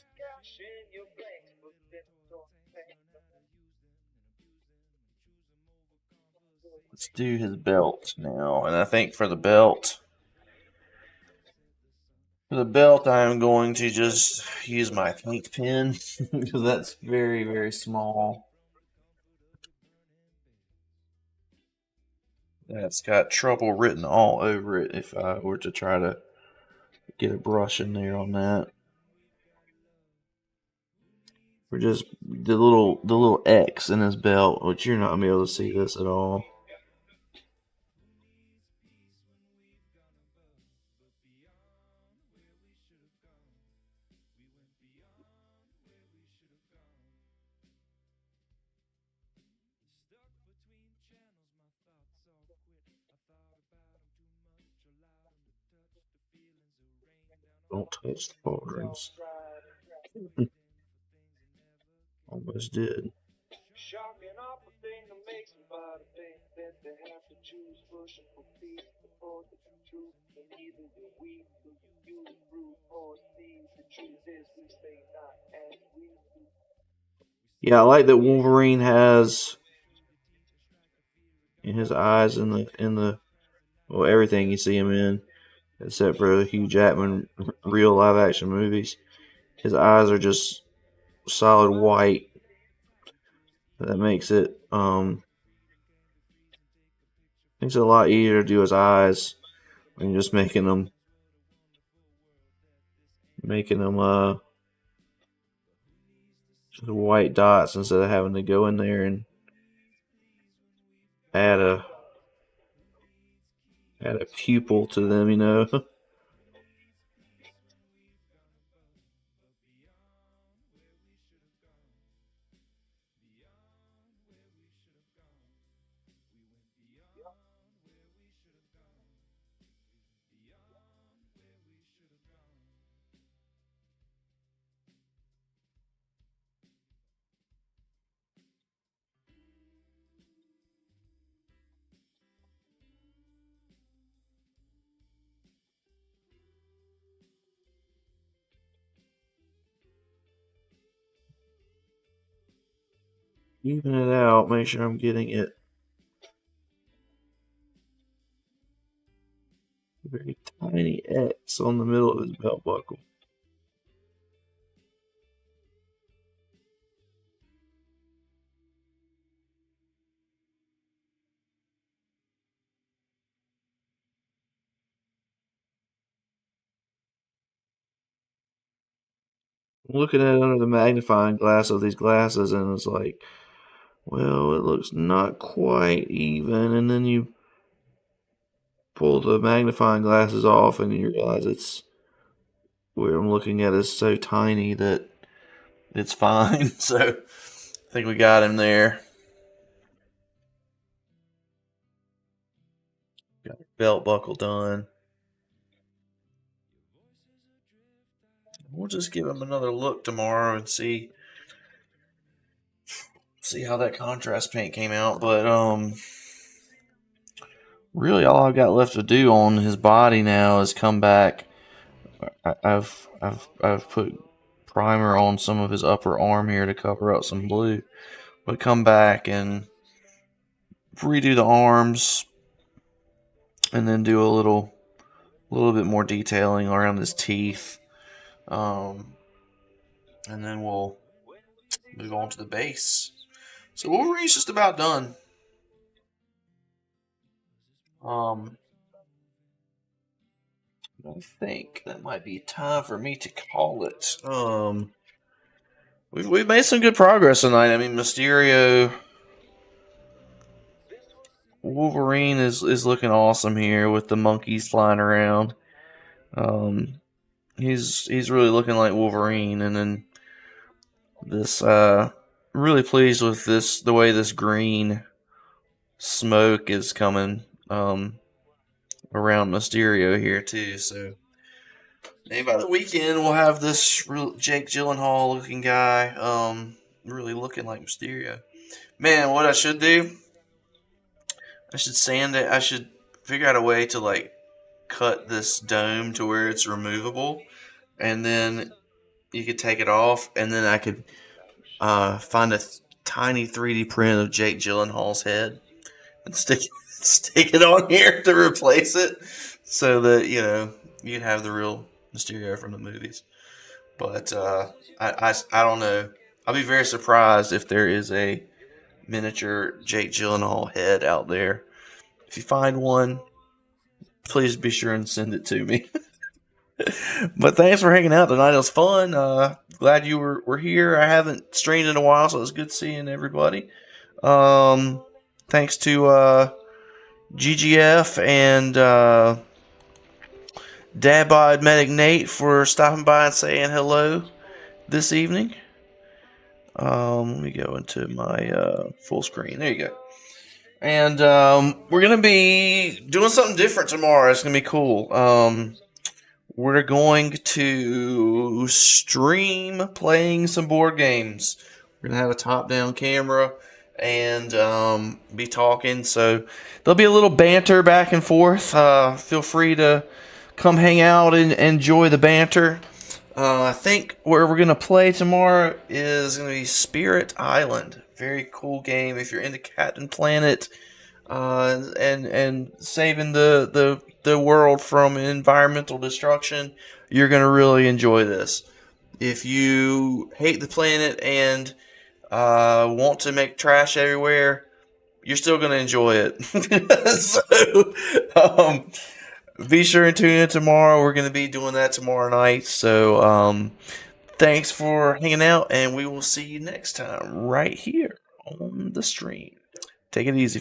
Speaker 1: Let's do his belt now, and I think for the belt, I'm going to just use my paint pen because that's very, very small. That's got trouble written all over it if I were to try to get a brush in there on that. Or just the little X in his belt, which you're not gonna be able to see this at all. Don't touch the pauldrons. Almost did.
Speaker 2: Shocking awful thing that makes somebody think that they have to choose pushing for peace or the truth. And either you're weak or you brute or see the truth is we stay not as we do.
Speaker 1: Yeah, I like that Wolverine has in his eyes in the well everything you see him in, except for the Hugh Jackman real live action movies. His eyes are just solid white. That makes it a lot easier to do his eyes when you're just making them just white dots instead of having to go in there and add a pupil to them, you know. Even it out, make sure I'm getting it a very tiny X on the middle of his belt buckle. looking at it under the magnifying glass of these glasses, and it's like, well, it looks not quite even. And then you pull the magnifying glasses off, and you realize it's where I'm looking at is so tiny that it's fine. So I think we got him there. Got the belt buckle done. We'll just give him another look tomorrow and see how that contrast paint came out. But really all I've got left to do on his body now is come back. I've put primer on some of his upper arm here to cover up some blue, but come back and redo the arms, and then do a little bit more detailing around his teeth, and then we'll move on to the base. So Wolverine's just about done. I think that might be time for me to call it. We've made some good progress tonight. I mean, Mysterio, Wolverine is looking awesome here with the monkeys flying around. He's really looking like Wolverine, and then this really pleased with the way this green smoke is coming around Mysterio here too. So maybe by the weekend we'll have this Jake Gyllenhaal looking guy really looking like Mysterio. Man, what I should do? I should sand it. I should figure out a way to like cut this dome to where it's removable, and then you could take it off, and then I could find a tiny 3D print of Jake Gyllenhaal's head and stick it on here to replace it, so that you'd have the real Mysterio from the movies. But I don't know. I'll be very surprised if there is a miniature Jake Gyllenhaal head out there. If you find one, please be sure and send it to me. But thanks for hanging out tonight. It was fun. Glad you were here. I haven't streamed in a while, so it was good seeing everybody. Thanks to GGF and Dad Bod Medic Nate for stopping by and saying hello this evening. Let me go into my full screen. There you go. And we're going to be doing something different tomorrow. It's going to be cool. We're going to stream playing some board games. We're going to have a top-down camera and be talking. So there'll be a little banter back and forth. Feel free to come hang out and enjoy the banter. I think where we're going to play tomorrow is going to be Spirit Island. Very cool game if you're into Captain Planet and saving the world from environmental destruction. You're going to really enjoy this. If you hate the planet and want to make trash everywhere, you're still going to enjoy it. So, be sure and tune in tomorrow. We're going to be doing that tomorrow night. So, thanks for hanging out, and we will see you next time right here on the stream. Take it easy.